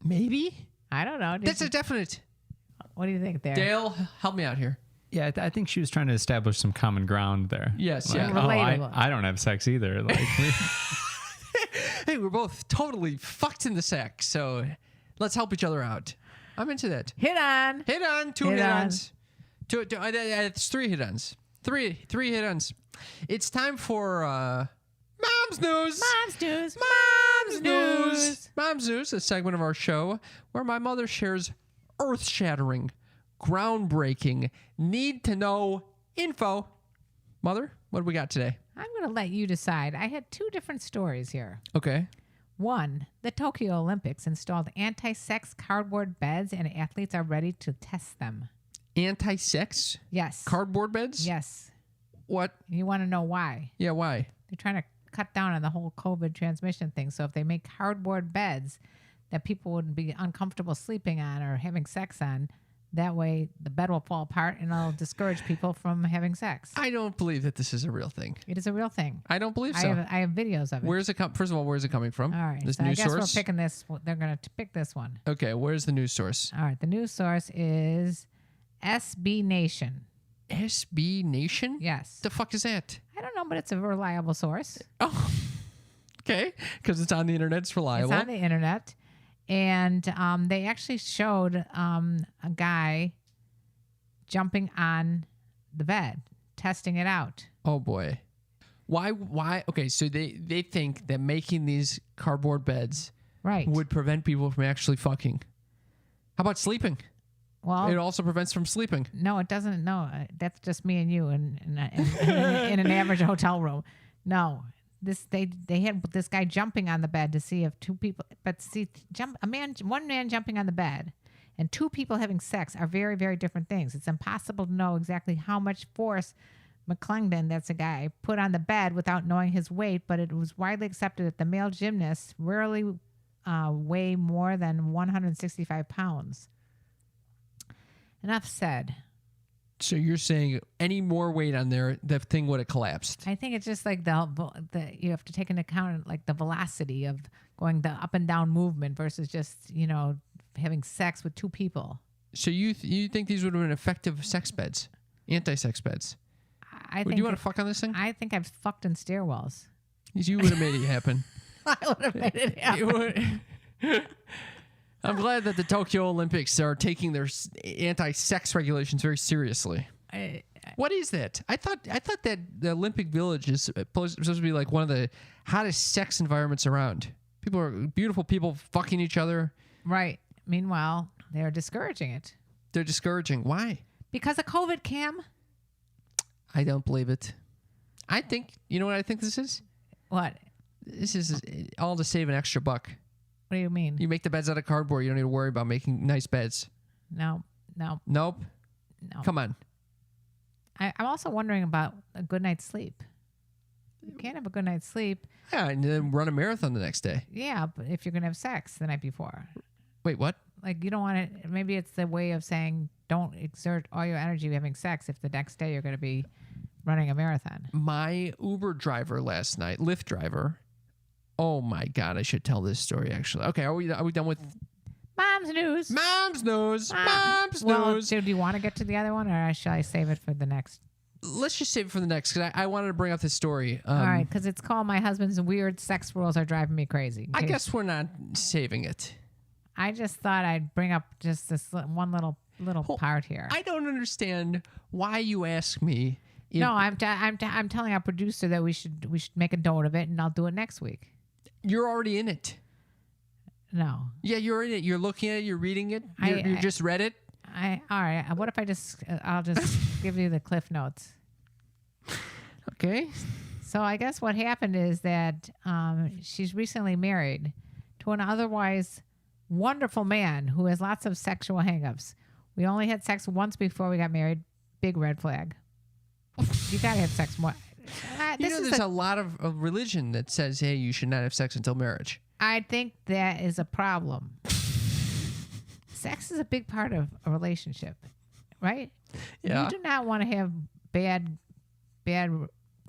Maybe. I don't know. That's a definite. What do you think there? Dale, help me out here. Yeah, I think she was trying to establish some common ground there. Yes, Like, yeah. Relatable. I don't have sex either. Like, Hey, we're both totally fucked in the sack, so let's help each other out. I'm into that. Hit on. Hit on, 2 Hit hit-ons. It's 3 hit-ons. Three hit-ons. It's time for Mom's News. Mom's news. Mom's News. Mom's News, a segment of our show where my mother shares earth-shattering, groundbreaking, need-to-know info. Mother, what do we got today? I'm going to let you decide. I had 2 different stories here. Okay. One, the Tokyo Olympics installed anti-sex cardboard beds and athletes are ready to test them. Anti-sex? Yes. Cardboard beds? Yes. What? You want to know why? Yeah, why? They're trying to cut down on the whole COVID transmission thing. So if they make cardboard beds that people wouldn't be uncomfortable sleeping on or having sex on, that way the bed will fall apart and it'll discourage people from having sex. I don't believe that this is a real thing. It is a real thing. I don't believe so. I have videos of it. Where's it First of all, where's it coming from? All right. This So I news guess source? we're picking this. They're going to pick this one. Okay, where's the news source? All right. The news source is SB Nation. SB Nation? Yes. The fuck is that? I don't know, but it's a reliable source. Oh, Okay, because it's on the internet, it's reliable. It's on the internet. And they actually showed a guy jumping on the bed, testing it out. Oh boy. Why? Okay, so they think that making these cardboard beds Right. would prevent people from actually fucking. How about sleeping? Well, It also prevents from sleeping. no, it doesn't. No, that's just me and you in an average hotel room. No, they had this guy jumping on the bed to see if two people, but see, one man jumping on the bed and two people having sex are very, very different things. It's impossible to know exactly how much force McClendon, that's a guy, put on the bed without knowing his weight, but it was widely accepted that the male gymnasts rarely weigh more than 165 pounds. Enough said. So you're saying any more weight on there, the thing would have collapsed. I think it's just like the you have to take into account like the velocity of going the up and down movement versus just having sex with two people. So you think these would have been effective sex beds, anti-sex beds? Would you want to fuck on this thing? I think I've fucked in stairwells. You would have made it happen. I would have made it happen. I'm glad that the Tokyo Olympics are taking their anti-sex regulations very seriously. What is that? I thought that the Olympic Village is supposed to be like one of the hottest sex environments around. Beautiful people fucking each other. Right. Meanwhile, they're discouraging it. They're discouraging. Why? Because of COVID, Cam. I don't believe it. I think, you know what I think this is? What? This is all to save an extra buck. What do you mean? You make the beds out of cardboard. You don't need to worry about making nice beds. No. Nope. Come on. I'm also wondering about a good night's sleep. You can't have a good night's sleep. Yeah, and then run a marathon the next day. Yeah, but if you're going to have sex the night before. Wait, what? Like, you don't want to, maybe it's the way of saying don't exert all your energy having sex if the next day you're going to be running a marathon. My Uber driver last night, Lyft driver. Oh my God, I should tell this story actually. Okay, are we done with Mom's news? Mom's news? Mom's Well, news. do you want to get to the other one or shall I save it for the next? Let's just save it for the next because I wanted to bring up this story. All right, because it's called My Husband's Weird Sex Rules Are Driving Me Crazy. I guess we're not saving it. I just thought I'd bring up just this one little part here. I don't understand why you ask me. No, I'm telling our producer that we should make a note of it, and I'll do it next week. You're already in it. No. Yeah, you're in it. You're looking at it. You're reading it. You just read it. All right. What if I'll just give you the Cliff Notes. Okay. So I guess what happened is that she's recently married to an otherwise wonderful man who has lots of sexual hangups. We only had sex once before we got married. Big red flag. You gotta have sex more. There's a lot of religion that says, hey, you should not have sex until marriage. I think that is a problem. Sex is a big part of a relationship, right? Yeah. You do not want to have bad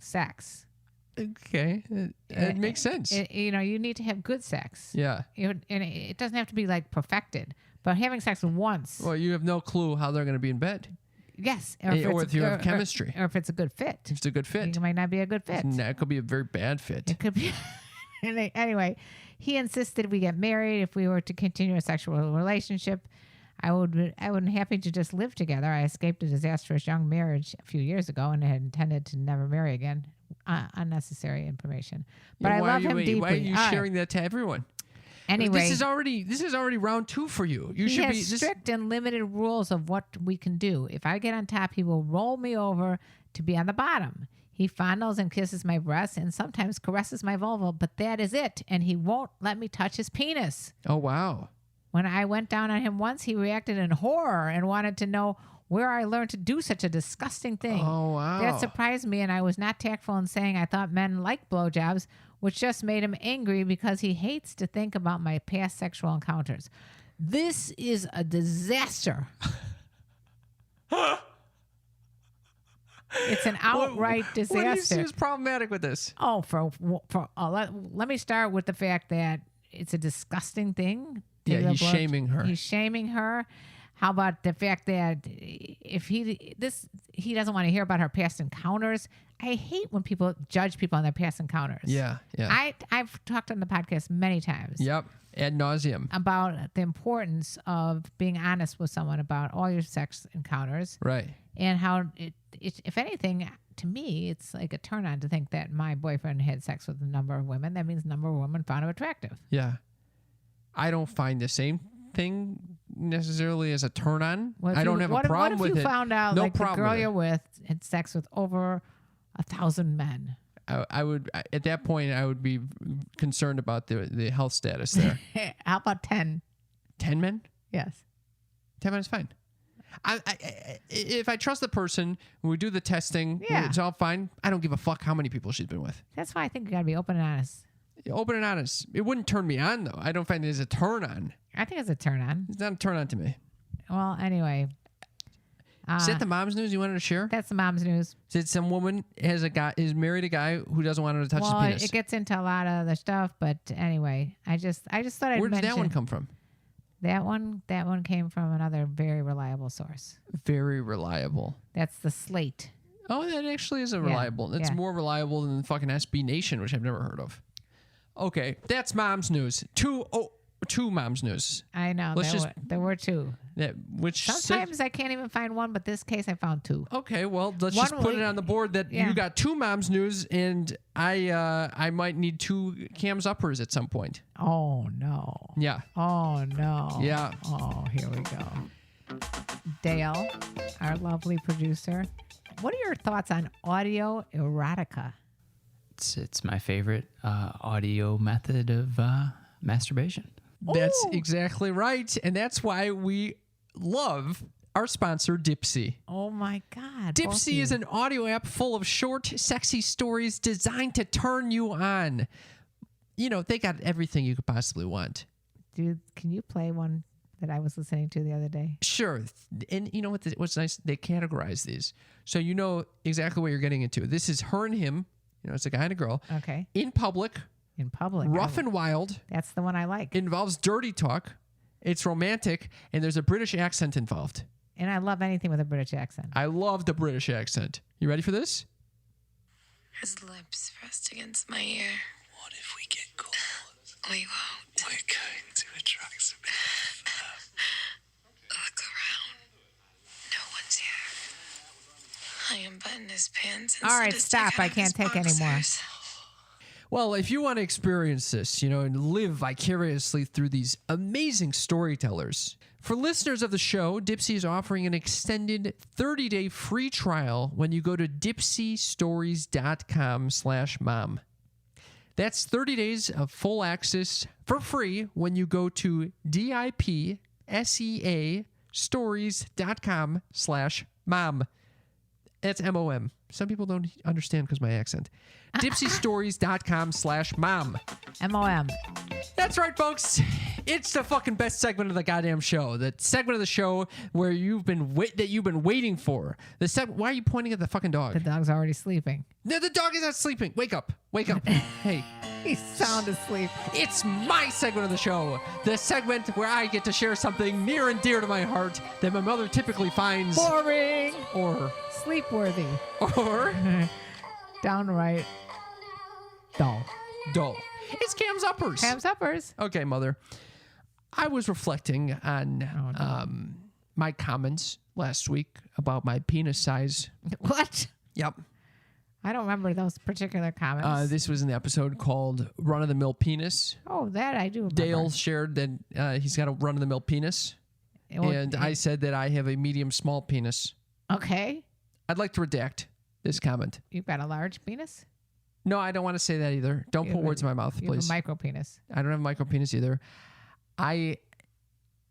sex. Okay. It makes sense. You need to have good sex. Yeah. And it doesn't have to be like perfected, but having sex once. Well, you have no clue how they're going to be in bed. Yes. Or if you have chemistry. Or if it's a good fit. If it's a good fit. It might not be a good fit. It could be a very bad fit. It could be. Anyway, he insisted we get married if we were to continue a sexual relationship. I would be happy to just live together. I escaped a disastrous young marriage a few years ago and had intended to never marry again. Unnecessary information. But I love him deeply. Why are you sharing that to everyone? Anyway, this is already round 2 for you. You should be strict and limited rules of what we can do. If I get on top, he will roll me over to be on the bottom. He fondles and kisses my breasts and sometimes caresses my vulva, but that is it. And he won't let me touch his penis. Oh, wow. When I went down on him once, he reacted in horror and wanted to know where I learned to do such a disgusting thing. Oh, wow. That surprised me, and I was not tactful in saying I thought men liked blowjobs, which just made him angry because he hates to think about my past sexual encounters. This is a disaster. It's an outright disaster. What do you see as problematic with this? Oh, let me start with the fact that it's a disgusting thing. Yeah, he's shaming her. He's shaming her. How about the fact that if he doesn't want to hear about her past encounters? I hate when people judge people on their past encounters. Yeah. Yeah. I've talked on the podcast many times. Yep. Ad nauseum. About the importance of being honest with someone about all your sex encounters. Right. And how it if anything, to me, it's like a turn on to think that my boyfriend had sex with a number of women. That means a number of women found him attractive. Yeah. I don't find the same thing necessarily as a turn on. I don't have a problem with it. What if you found out No like the problem girl with it. you're with had sex with over 1,000 men? I would, at that point, I would be concerned about the health status there. How about 10? 10 men? Yes. 10 men is fine. If I trust the person, when we do the testing, Yeah. it's all fine. I don't give a fuck how many people she's been with. That's why I think you got to be open and honest. Open and honest. It wouldn't turn me on, though. I don't find it as a turn on. I think it's a turn on. It's not a turn on to me. Well, anyway. Is that the mom's news you wanted to share? That's the mom's news. Said some woman is married a guy who doesn't want her to touch his penis. It gets into a lot of the stuff, but anyway, I just thought I'd mention. Where does that one come from? That one came from another very reliable source. Very reliable. That's the Slate. Oh, that actually is reliable. It's more reliable than fucking SB Nation, which I've never heard of. Okay, that's mom's news. Two mom's news. I know. There were two. Sometimes I can't even find one, but this case I found two. Okay, well, let's just put it on the board that you got two mom's news, and I might need two cams uppers at some point. Oh no. Yeah. Oh no. Yeah. Oh, here we go. Dale, our lovely producer. What are your thoughts on audio erotica? It's my favorite audio method of masturbation. That's Ooh. exactly right. And that's why we love our sponsor, Dipsy. Oh, my God. Dipsy is an audio app full of short, sexy stories designed to turn you on. You know, they got everything you could possibly want. Dude, can you play one that I was listening to the other day? Sure. And you know what's nice? They categorize these. So you know exactly what you're getting into. This is her and him. You know, it's a guy and a girl. Okay. In public. In public. Rough and wild. That's the one I like. Involves dirty talk. It's romantic. And there's a British accent involved. And I love anything with a British accent. I love the British accent. You ready for this? His lips pressed against my ear. What if we get caught? We won't. We're going to attract some people. Look around. No one's here. I unbuttoned his pants. All right, stop. I can't take anymore. Well, if you want to experience this, you know, and live vicariously through these amazing storytellers, for listeners of the show, Dipsy is offering an extended 30-day free trial when you go to dipsystories.com/mom. That's 30 days of full access for free when you go to dipseastories.com/mom. That's MOM. Some people don't understand because my accent. dipsystories.com/mom. MOM. That's right, folks. It's the fucking best segment of the goddamn show. The segment of the show where you've been waiting for. Why are you pointing at the fucking dog? The dog's already sleeping. No, the dog is not sleeping. Wake up. Wake up. Hey. He's sound asleep. It's my segment of the show. The segment where I get to share something near and dear to my heart that my mother typically finds Boring. or Sleep-worthy. Downright dull. dull. It's Cam's Uppers. Cam's Uppers. Okay, mother. I was reflecting on my comments last week about my penis size. What? Yep. I don't remember those particular comments. This was an episode called Run of the Mill Penis. Oh, that I do remember. Dale shared that he's got a run of the mill penis. I said that I have a medium small penis. Okay. I'd like to redact this comment. You've got a large penis? No, I don't want to say that either. Don't put words in my mouth, You have please. a micro penis. I don't have a micro penis either. I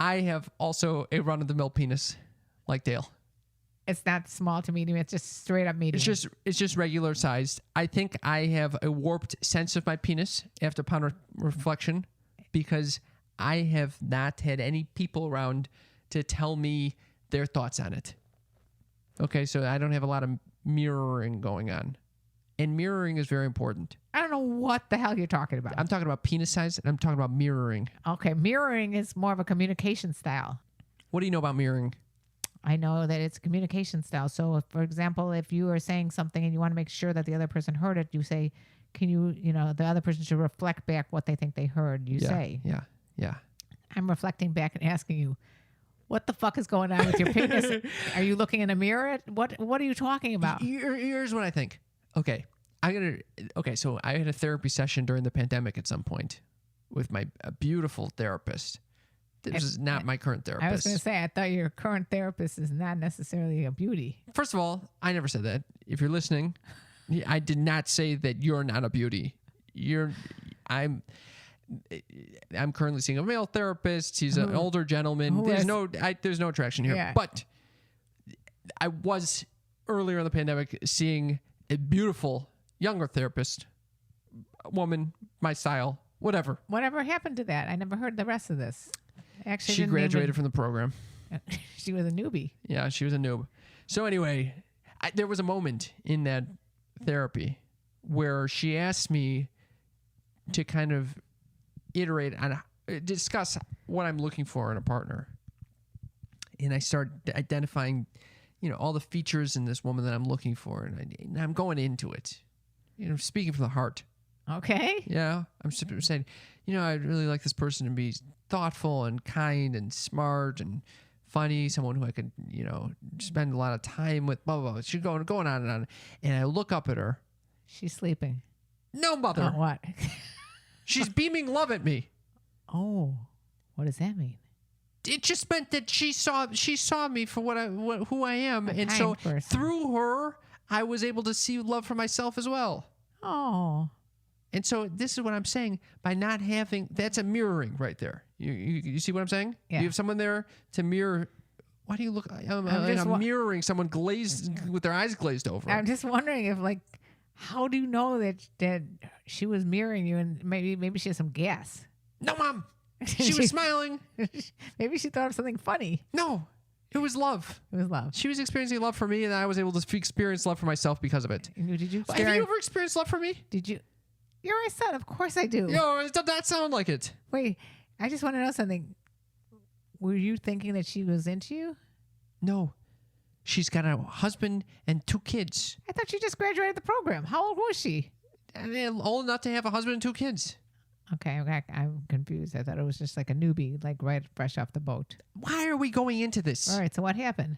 have also a run of the mill penis like Dale. It's not small to medium. It's just straight up medium. It's just regular sized. I think I have a warped sense of my penis upon reflection because I have not had any people around to tell me their thoughts on it. Okay, so I don't have a lot of mirroring going on. And mirroring is very important. I don't know what the hell you're talking about. I'm talking about penis size and I'm talking about mirroring. Okay, mirroring is more of a communication style. What do you know about mirroring? I know that it's a communication style. So, for example, if you are saying something and you want to make sure that the other person heard it, you say, "Can you, the other person should reflect back what they think they heard you say." Yeah. I'm reflecting back and asking you, what the fuck is going on with your penis? Are you looking in a mirror? What are you talking about? Here's what I think. Okay. So I had a therapy session during the pandemic at some point with my beautiful therapist. This is not my current therapist. I was going to say, I thought your current therapist is not necessarily a beauty. First of all, I never said that. If you're listening, I did not say that you're not a beauty. I'm currently seeing a male therapist. He's an older gentleman. There's no attraction here. Yeah. But I was earlier in the pandemic seeing a beautiful younger therapist, a woman, my style, whatever. Whatever happened to that? I never heard the rest of this. Actually, She graduated from the program. She was a newbie. Yeah, she was a noob. So anyway, there was a moment in that therapy where she asked me to kind of iterate on, discuss what I'm looking for in a partner. And I started identifying, all the features in this woman that I'm looking for. And I'm going into it, speaking from the heart. Okay. Yeah. I'm saying, I'd really like this person to be thoughtful and kind and smart and funny, someone who I could, spend a lot of time with, blah, blah, blah. She's going on and on. And I look up at her. She's sleeping. No, mother. Oh, what? She's beaming love at me. Oh, what does that mean? It just meant that she saw me for who I am. And so person. through her, I was able to see love for myself as well. Oh. And so this is what I'm saying. By not having, that's a mirroring right there. You see what I'm saying? Yeah. You have someone there to mirror. Why do you look? I'm mirroring someone glazed with their eyes glazed over. I'm just wondering if, how do you know that she was mirroring you, and maybe she has some gas? No, Mom. She was smiling. Maybe she thought of something funny. No, it was love. It was love. She was experiencing love for me, and I was able to experience love for myself because of it. Did you? Have you ever experienced love for me? Did you? You're my son. Of course I do. Yo, it does not sound like it. Wait, I just want to know something. Were you thinking that she was into you? No. She's got a husband and 2 kids. I thought she just graduated the program. How old was she? Old enough to have a husband and 2 kids. Okay, I'm confused. I thought it was just like a newbie, right fresh off the boat. Why are we going into this? All right, so what happened?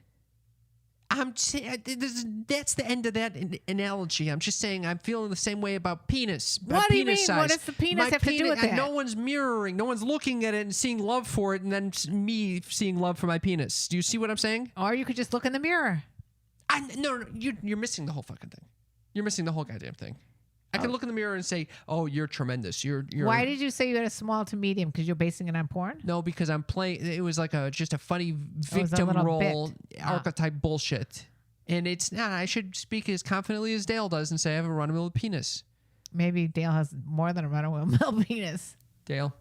That's the end of that analogy. I'm just saying I'm feeling the same way about penis. What do you penis mean? size. What does the penis have to do with that? No one's mirroring. No one's looking at it and seeing love for it, and then me seeing love for my penis. Do you see what I'm saying? Or you could just look in the mirror. No, you're missing the whole fucking thing. You're missing the whole goddamn thing. I can look in the mirror and say, "Oh, you're tremendous. You're." Why did you say you had a small to medium? Because you're basing it on porn? No, because I'm playing. It was like just a funny victim role archetype bullshit. And it's not. I should speak as confidently as Dale does and say I have a run-of-the-mill penis. Maybe Dale has more than a run-of-the-mill penis. Dale,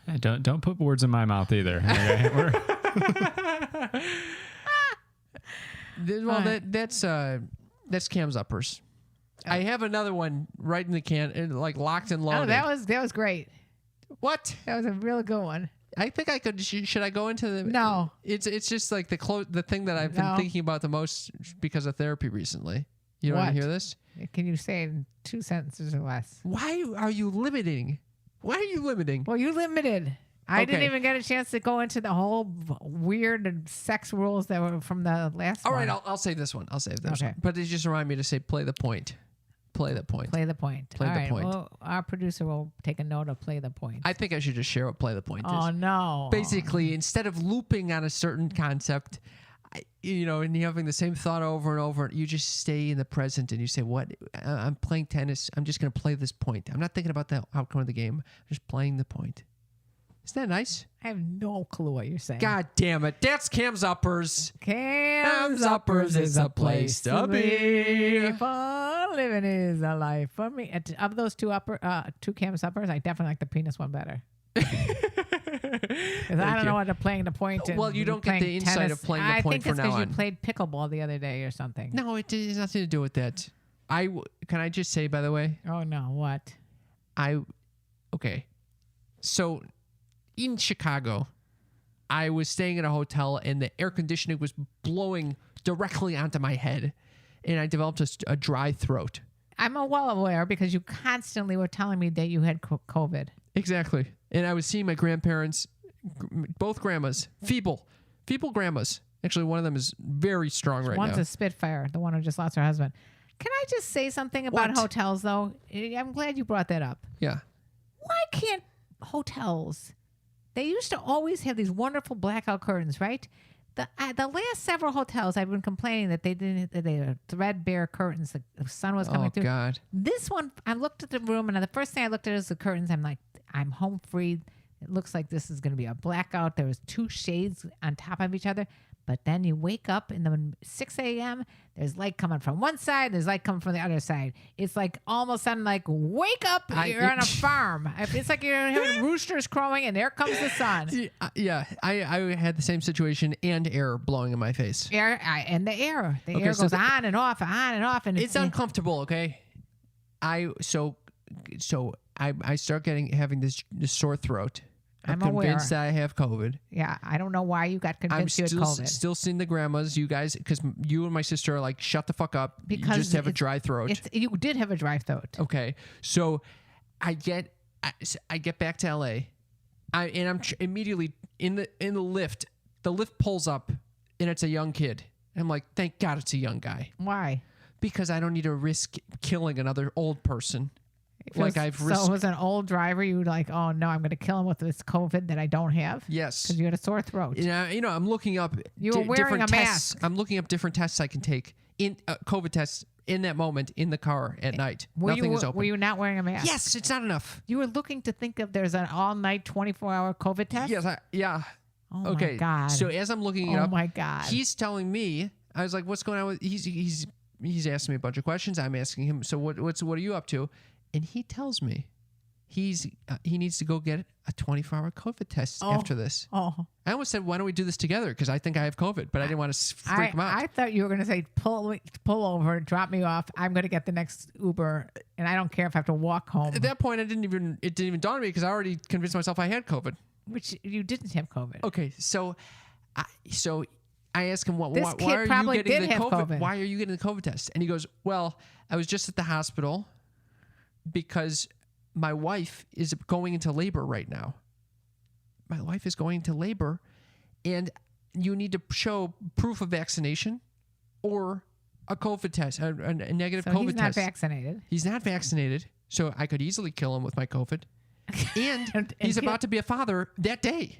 Hey, don't put words in my mouth either. Okay? That's Cam's uppers. I have another one right in the can, locked and loaded. Oh, that was great. What? That was a really good one. I think I could. Should I go into the? No. It's just like the thing that I've been thinking about the most because of therapy recently. You don't want to hear this? Can you say it in 2 sentences or less? Why are you limiting? Why are you limiting? Well, you limited. I didn't Okay. even get a chance to go into the whole weird sex rules that were from the last All one. right, I'll save this one. I'll save this Okay. one. But it just reminded me to say play the point. Play the point. Play the point. Play All the right, point. Well, our producer will take a note of play the point. I think I should just share what play the point Oh, is. no. Basically, instead of looping on a certain concept, and you're having the same thought over and over, you just stay in the present and you say, "What? I'm playing tennis. I'm just going to play this point. I'm not thinking about the outcome of the game. I'm just playing the point." Isn't that nice? I have no clue what you're saying. God damn it. That's Cam's Uppers. Cam's Uppers is a place to be. Fun living is a life for me. Of those two Cam's Uppers, I definitely like the penis one better. Because I don't know what they're playing the point. Well, you don't get the insight of playing the point from now I think it's because on. you played pickleball the other day or something. No, it has nothing to do with that. Can I just say, by the way, Oh, no. What? okay. So in Chicago, I was staying in a hotel and the air conditioning was blowing directly onto my head, and I developed a dry throat. I'm well aware because you constantly were telling me that you had COVID. Exactly. And I was seeing my grandparents, both grandmas, feeble grandmas. Actually, one of them is very strong right One's now. a Spitfire, the one who just lost her husband. Can I just say something about What? hotels, though? I'm glad you brought that up. Yeah. Why can't hotels? They used to always have these wonderful blackout curtains, right? The last several hotels, I've been complaining that they didn't. That they were threadbare curtains. The sun was coming Oh, through. God. This one, I looked at the room, and the first thing I looked at is the curtains. I'm like, I'm home free. It looks like this is going to be a blackout. There was 2 shades on top of each other. But then you wake up in the 6 a.m. There's light coming from one side. There's light coming from the other side. It's like almost sudden, like wake up. You're on a farm. It's like you're having roosters crowing, and there comes the sun. Yeah. I had the same situation and air blowing in my face. The air Okay, goes so on and off, and It's uncomfortable, okay? I start having this sore throat. I'm I'm aware. convinced that I have COVID. Yeah, I don't know why you got I'm convinced you had COVID. still seeing the grandmas, you guys, because you and my sister are like, shut the fuck up. Because you just have a it's- dry throat. You did have a dry throat. Okay, so I get back to LA, I'm immediately in the lift. The lift pulls up, and it's a young kid. I'm like, thank God it's a young guy, Why? because I don't need to risk killing another old person. Like I've risked. So it was an old driver. You were like, oh no, I'm going to kill him with this COVID that I don't have. Yes. Because you had a sore throat. I'm looking up. You were wearing different a tests. mask. I'm looking up different tests I can take in COVID tests in that moment in the car at night. Nothing is open. Were you not wearing a mask? Yes, it's not enough. You were looking to think if there's an all-night, 24-hour COVID test? Yes, yeah. Oh Okay. my God. So as I'm looking it Oh up, my God. he's telling me. I was like, "What's going on with?" He's asking me a bunch of questions. I'm asking him. So what are you up to? And he tells me he needs to go get a 24-hour COVID test after this. Oh. I almost said, "Why don't we do this together?" Because I think I have COVID, but I didn't want to freak him out. I thought you were going to say, pull over, drop me off. I'm going to get the next Uber, and I don't care if I have to walk home. At that point, it didn't even dawn on me because I already convinced myself I had COVID. Which you didn't have COVID. Okay, so I asked him, This why kid are you probably getting did the have COVID? COVID. Why are you getting the COVID test? And he goes, well, I was just at the hospital because my wife is going into labor right now. My wife is going into labor, and you need to show proof of vaccination or a COVID test, a negative So COVID he's not test. vaccinated. He's not vaccinated, so I could easily kill him with my COVID. And, And he's kill- about to be a father that day.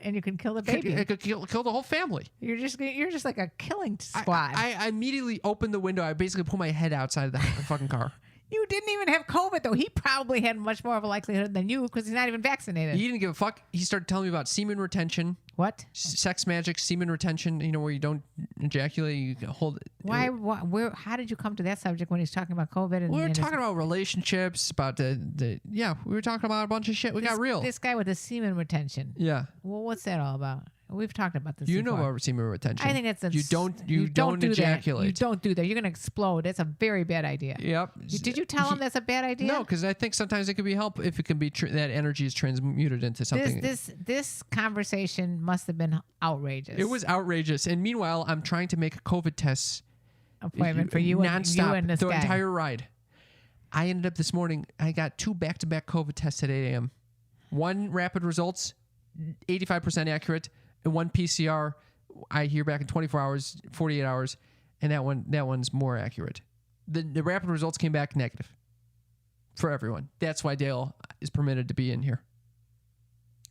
And you can kill the baby. I could kill the whole family. You're just like a killing squad. I immediately opened the window. I basically put my head outside of the fucking car. You didn't even have COVID, though. He probably had much more of a likelihood than you because he's not even vaccinated. He didn't give a fuck. He started telling me about semen retention, What? sex magic, semen retention. Where you don't ejaculate, you hold. Why? Where? How did you come to that subject when he's talking about COVID? And, We were and talking about relationships, about we were talking about a bunch of shit. We got real. This guy with the semen retention. Yeah. Well, what's that all about? We've talked about this. You know before. about semen retention. I think it's you don't do ejaculate. That. You don't do that. You're gonna explode. That's a very bad idea. Yep. Did you tell him that's a bad idea? No, because I think sometimes it could be help if it can be that energy is transmuted into something. This conversation must have been outrageous. It was outrageous. And meanwhile, I'm trying to make a COVID test appointment for you nonstop and this the guy. entire ride. I ended up this morning. I got 2 back-to-back COVID tests at 8 a.m. One rapid results, 85% accurate, and one PCR. I hear back in 24 hours, 48 hours, and that one's more accurate. The rapid results came back negative for everyone. That's why Dale is permitted to be in here.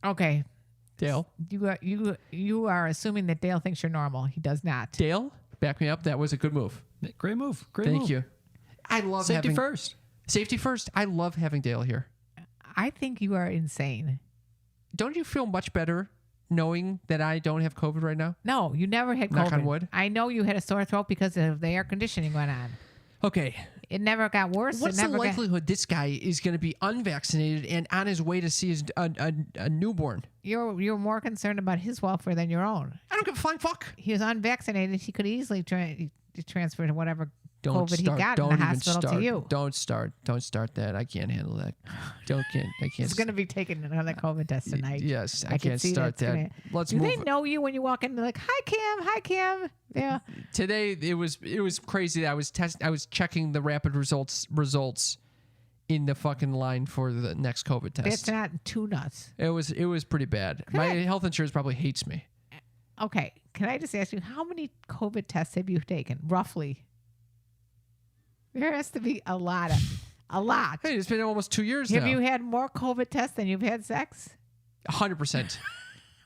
Okay. Dale, You are assuming that Dale thinks you're normal. He does not. Dale, back me up. That was a good move. Great move. Great Thank move. you. I love Safety having first. Safety first. I love having Dale here. I think you are insane. Don't you feel much better knowing that I don't have COVID right now? No, you never had COVID. Knock on wood. I know you had a sore throat because of the air conditioning went on. Okay. It never got worse. What's the likelihood this guy is going to be unvaccinated and on his way to see his a newborn? You're more concerned about his welfare than your own. I don't give a flying fuck. He was unvaccinated. He could easily transfer to whatever Don't COVID start. he got Don't in the even hospital start. to you. Don't start. Don't start that. I can't handle that. I can't. He's going to be taking another COVID test tonight. Yes, I can can't see start that's that. gonna- Let's Do move. they know you when you walk in? They're like, hi, Kim. Yeah. Today it was crazy. I was checking the rapid results in the fucking line for the next COVID test. It's not too nuts. It was pretty bad. My health insurance probably hates me. Okay. Can I just ask you, how many COVID tests have you taken, roughly? There has to be a lot. Hey, it's been almost 2 years Have now. you had more COVID tests than you've had sex? 100%.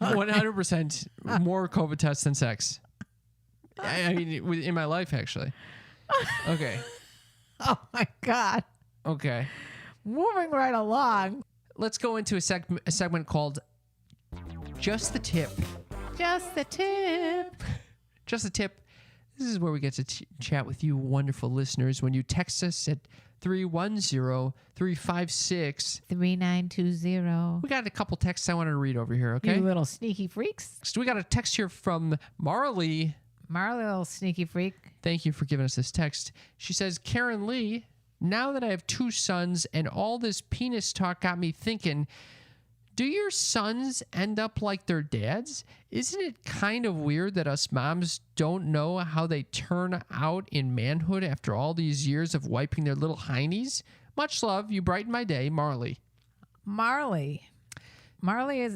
100% more COVID tests than sex. I mean, in my life, actually. Okay. Oh, my God. Okay. Moving right along. Let's go into a segment called Just the Tip. Just the tip. Just a tip. This is where we get to chat with you, wonderful listeners, when you text us at 310-356. 3920. We got a couple texts I want to read over here, okay? You little sneaky freaks. So we got a text here from Marley. Marley, little sneaky freak. Thank you for giving us this text. She says, Karen Lee, now that I have 2 sons and all this penis talk got me thinking, do your sons end up like their dads? Isn't it kind of weird that us moms don't know how they turn out in manhood after all these years of wiping their little heinies? Much love. You brighten my day, Marley. Marley,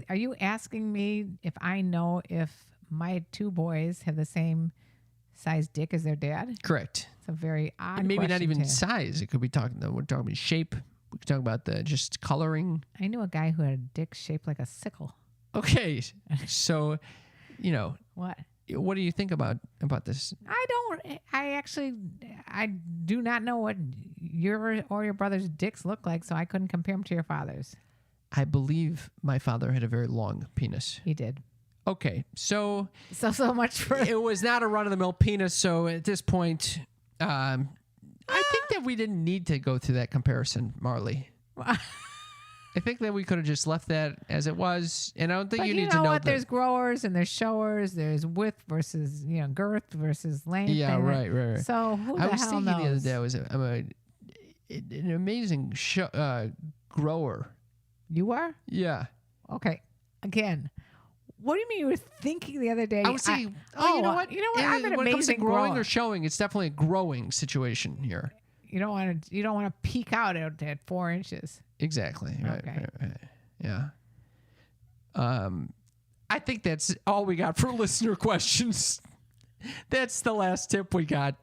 are you asking me if I know if my 2 boys have the same size dick as their dad? Correct. It's a very odd And maybe not question even to- size. It could be we're talking about shape. We could talk about the just coloring. I knew a guy who had a dick shaped like a sickle. Okay. So, What? what do you think about this? I do not know what your or your brother's dicks look like, so I couldn't compare them to your father's. I believe my father had a very long penis. He did. Okay. So So much for it was not a run-of-the-mill penis. So at this point, I think that we didn't need to go through that comparison, Marley. I think that we could have just left that as it was, and I don't think But you you need know to know what? There's growers and there's showers. There's width versus girth versus length. Yeah, and right. So who the I was hell thinking knows? the other day, an amazing grower. You are? Yeah. Okay. Again, what do you mean you were thinking the other day? I was thinking, you know what? I'm an when it comes to amazing growing grower. or showing, it's definitely a growing situation here. You don't want to peek out at 4 inches. Exactly. Right, Okay. right. Yeah. I think that's all we got for listener questions. That's the last tip we got.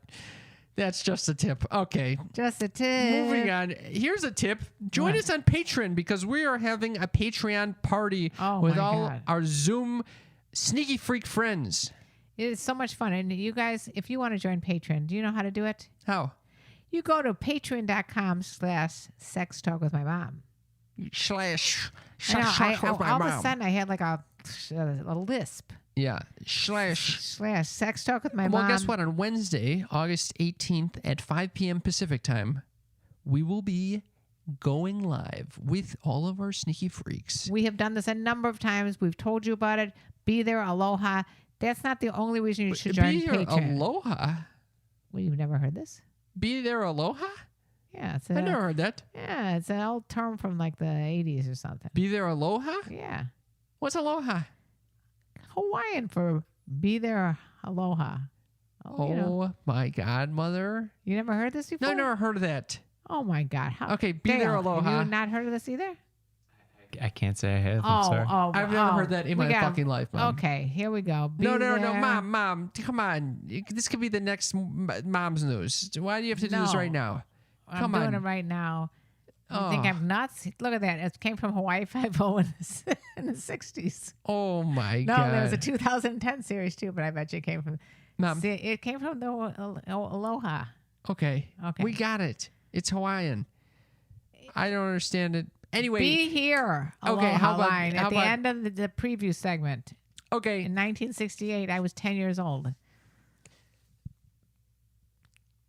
That's just a tip. Okay. Just a tip. Moving on. Here's a tip. Join us on Patreon because we are having a Patreon party with my all God. our Zoom sneaky freak friends. It is so much fun. And you guys, if you want to join Patreon, do you know how to do it? How? You go to patreon.com/sex talk with my mom. Slash. I know, with my all of a mom. sudden I had like a lisp. Yeah. Slash. /sex talk with my Well, mom. guess what? On Wednesday, August 18th at 5 p.m. Pacific time, we will be going live with all of our sneaky freaks. We have done this a number of times. We've told you about it. Be there, aloha. That's not the only reason you should join Be there, Patreon. aloha. Well, you've never heard this? Be there, aloha? Yeah, it's I never heard that. Yeah, it's an old term from like the 80s or something. Be there, aloha? Yeah. What's aloha? Hawaiian for be there, aloha. Oh, You know. My God, mother. You never heard this before? No, I never heard of that. Oh my God. Okay, be there, Dale, aloha. Have you not heard of this either? I can't say I have. I'm sorry. I've never heard that in we my got- fucking life, Mom. Okay, here we go. Be No, there. Mom, come on. This could be the next mom's news. Why do you have to do this No. right now? I'm Come doing on. it right now. You think Oh. I'm nuts? Look at that. It came from Hawaii Five-0 in the 60s. Oh my No, God. there was a 2010 series too, but I bet you it came from. Mom. See, it came from the Aloha. Okay. Okay. We got it. It's Hawaiian. I don't understand it. Anyway. Be here. Aloha Okay, how about- line how at the about- end of the preview segment. Okay. In 1968, I was 10 years old.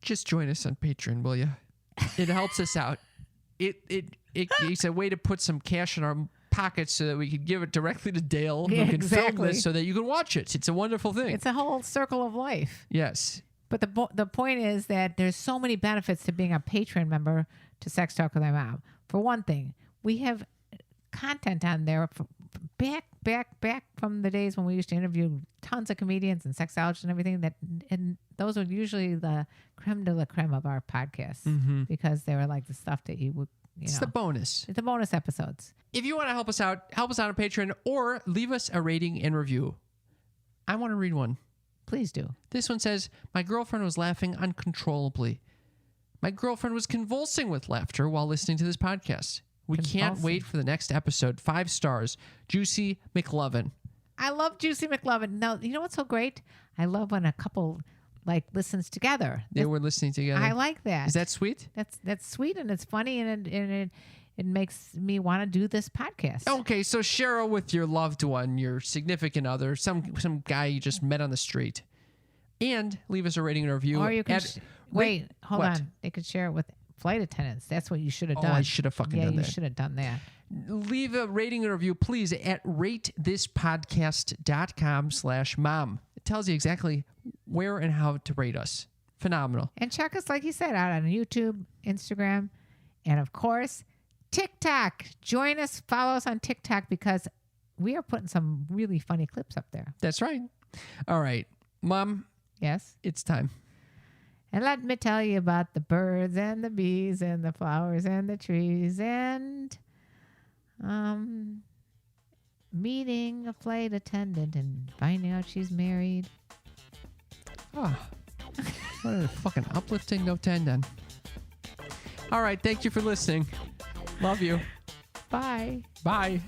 Just join us on Patreon, will you? It helps us out. It's a way to put some cash in our pockets so that we could give it directly to Dale, Yeah, who can film exactly. this so that you can watch it. It's a wonderful thing. It's a whole circle of life. Yes. But the point is that there's so many benefits to being a Patreon member to Sex Talk with My Mom. For one thing, we have content on there back from the days when we used to interview tons of comedians and sexologists and everything. And those were usually the creme de la creme of our podcast because they were like the stuff that you would. It's the bonus. It's the bonus episodes. If you want to help us out on Patreon or leave us a rating and review. I want to read one. Please do. This one says, my girlfriend was laughing uncontrollably. My girlfriend was convulsing with laughter while listening to this podcast. We can't wait for the next episode. 5 stars. Juicy McLovin. I love Juicy McLovin. Now, you know what's so great? I love when a couple like listens together. They were listening together. I like that. Is that sweet? That's sweet and it's funny and it makes me want to do this podcast. Okay, so share it with your loved one, your significant other, some guy you just met on the street. And leave us a rating and review. Or you can wait, hold what? on. They could share it with flight attendants. That's what you should have done. I should have fucking done that. Yeah, you should have done that. Leave a rating and review, please, at ratethispodcast.com/mom. It tells you exactly where and how to rate us. Phenomenal. And check us, like you said, out on YouTube, Instagram, and of course, TikTok. Join us, follow us on TikTok because we are putting some really funny clips up there. That's right. All right. Mom. Yes? It's time. And let me tell you about the birds and the bees and the flowers and the trees and meeting a flight attendant and finding out she's married. Oh, what a fucking uplifting note to end on. All right. Thank you for listening. Love you. Bye. Bye.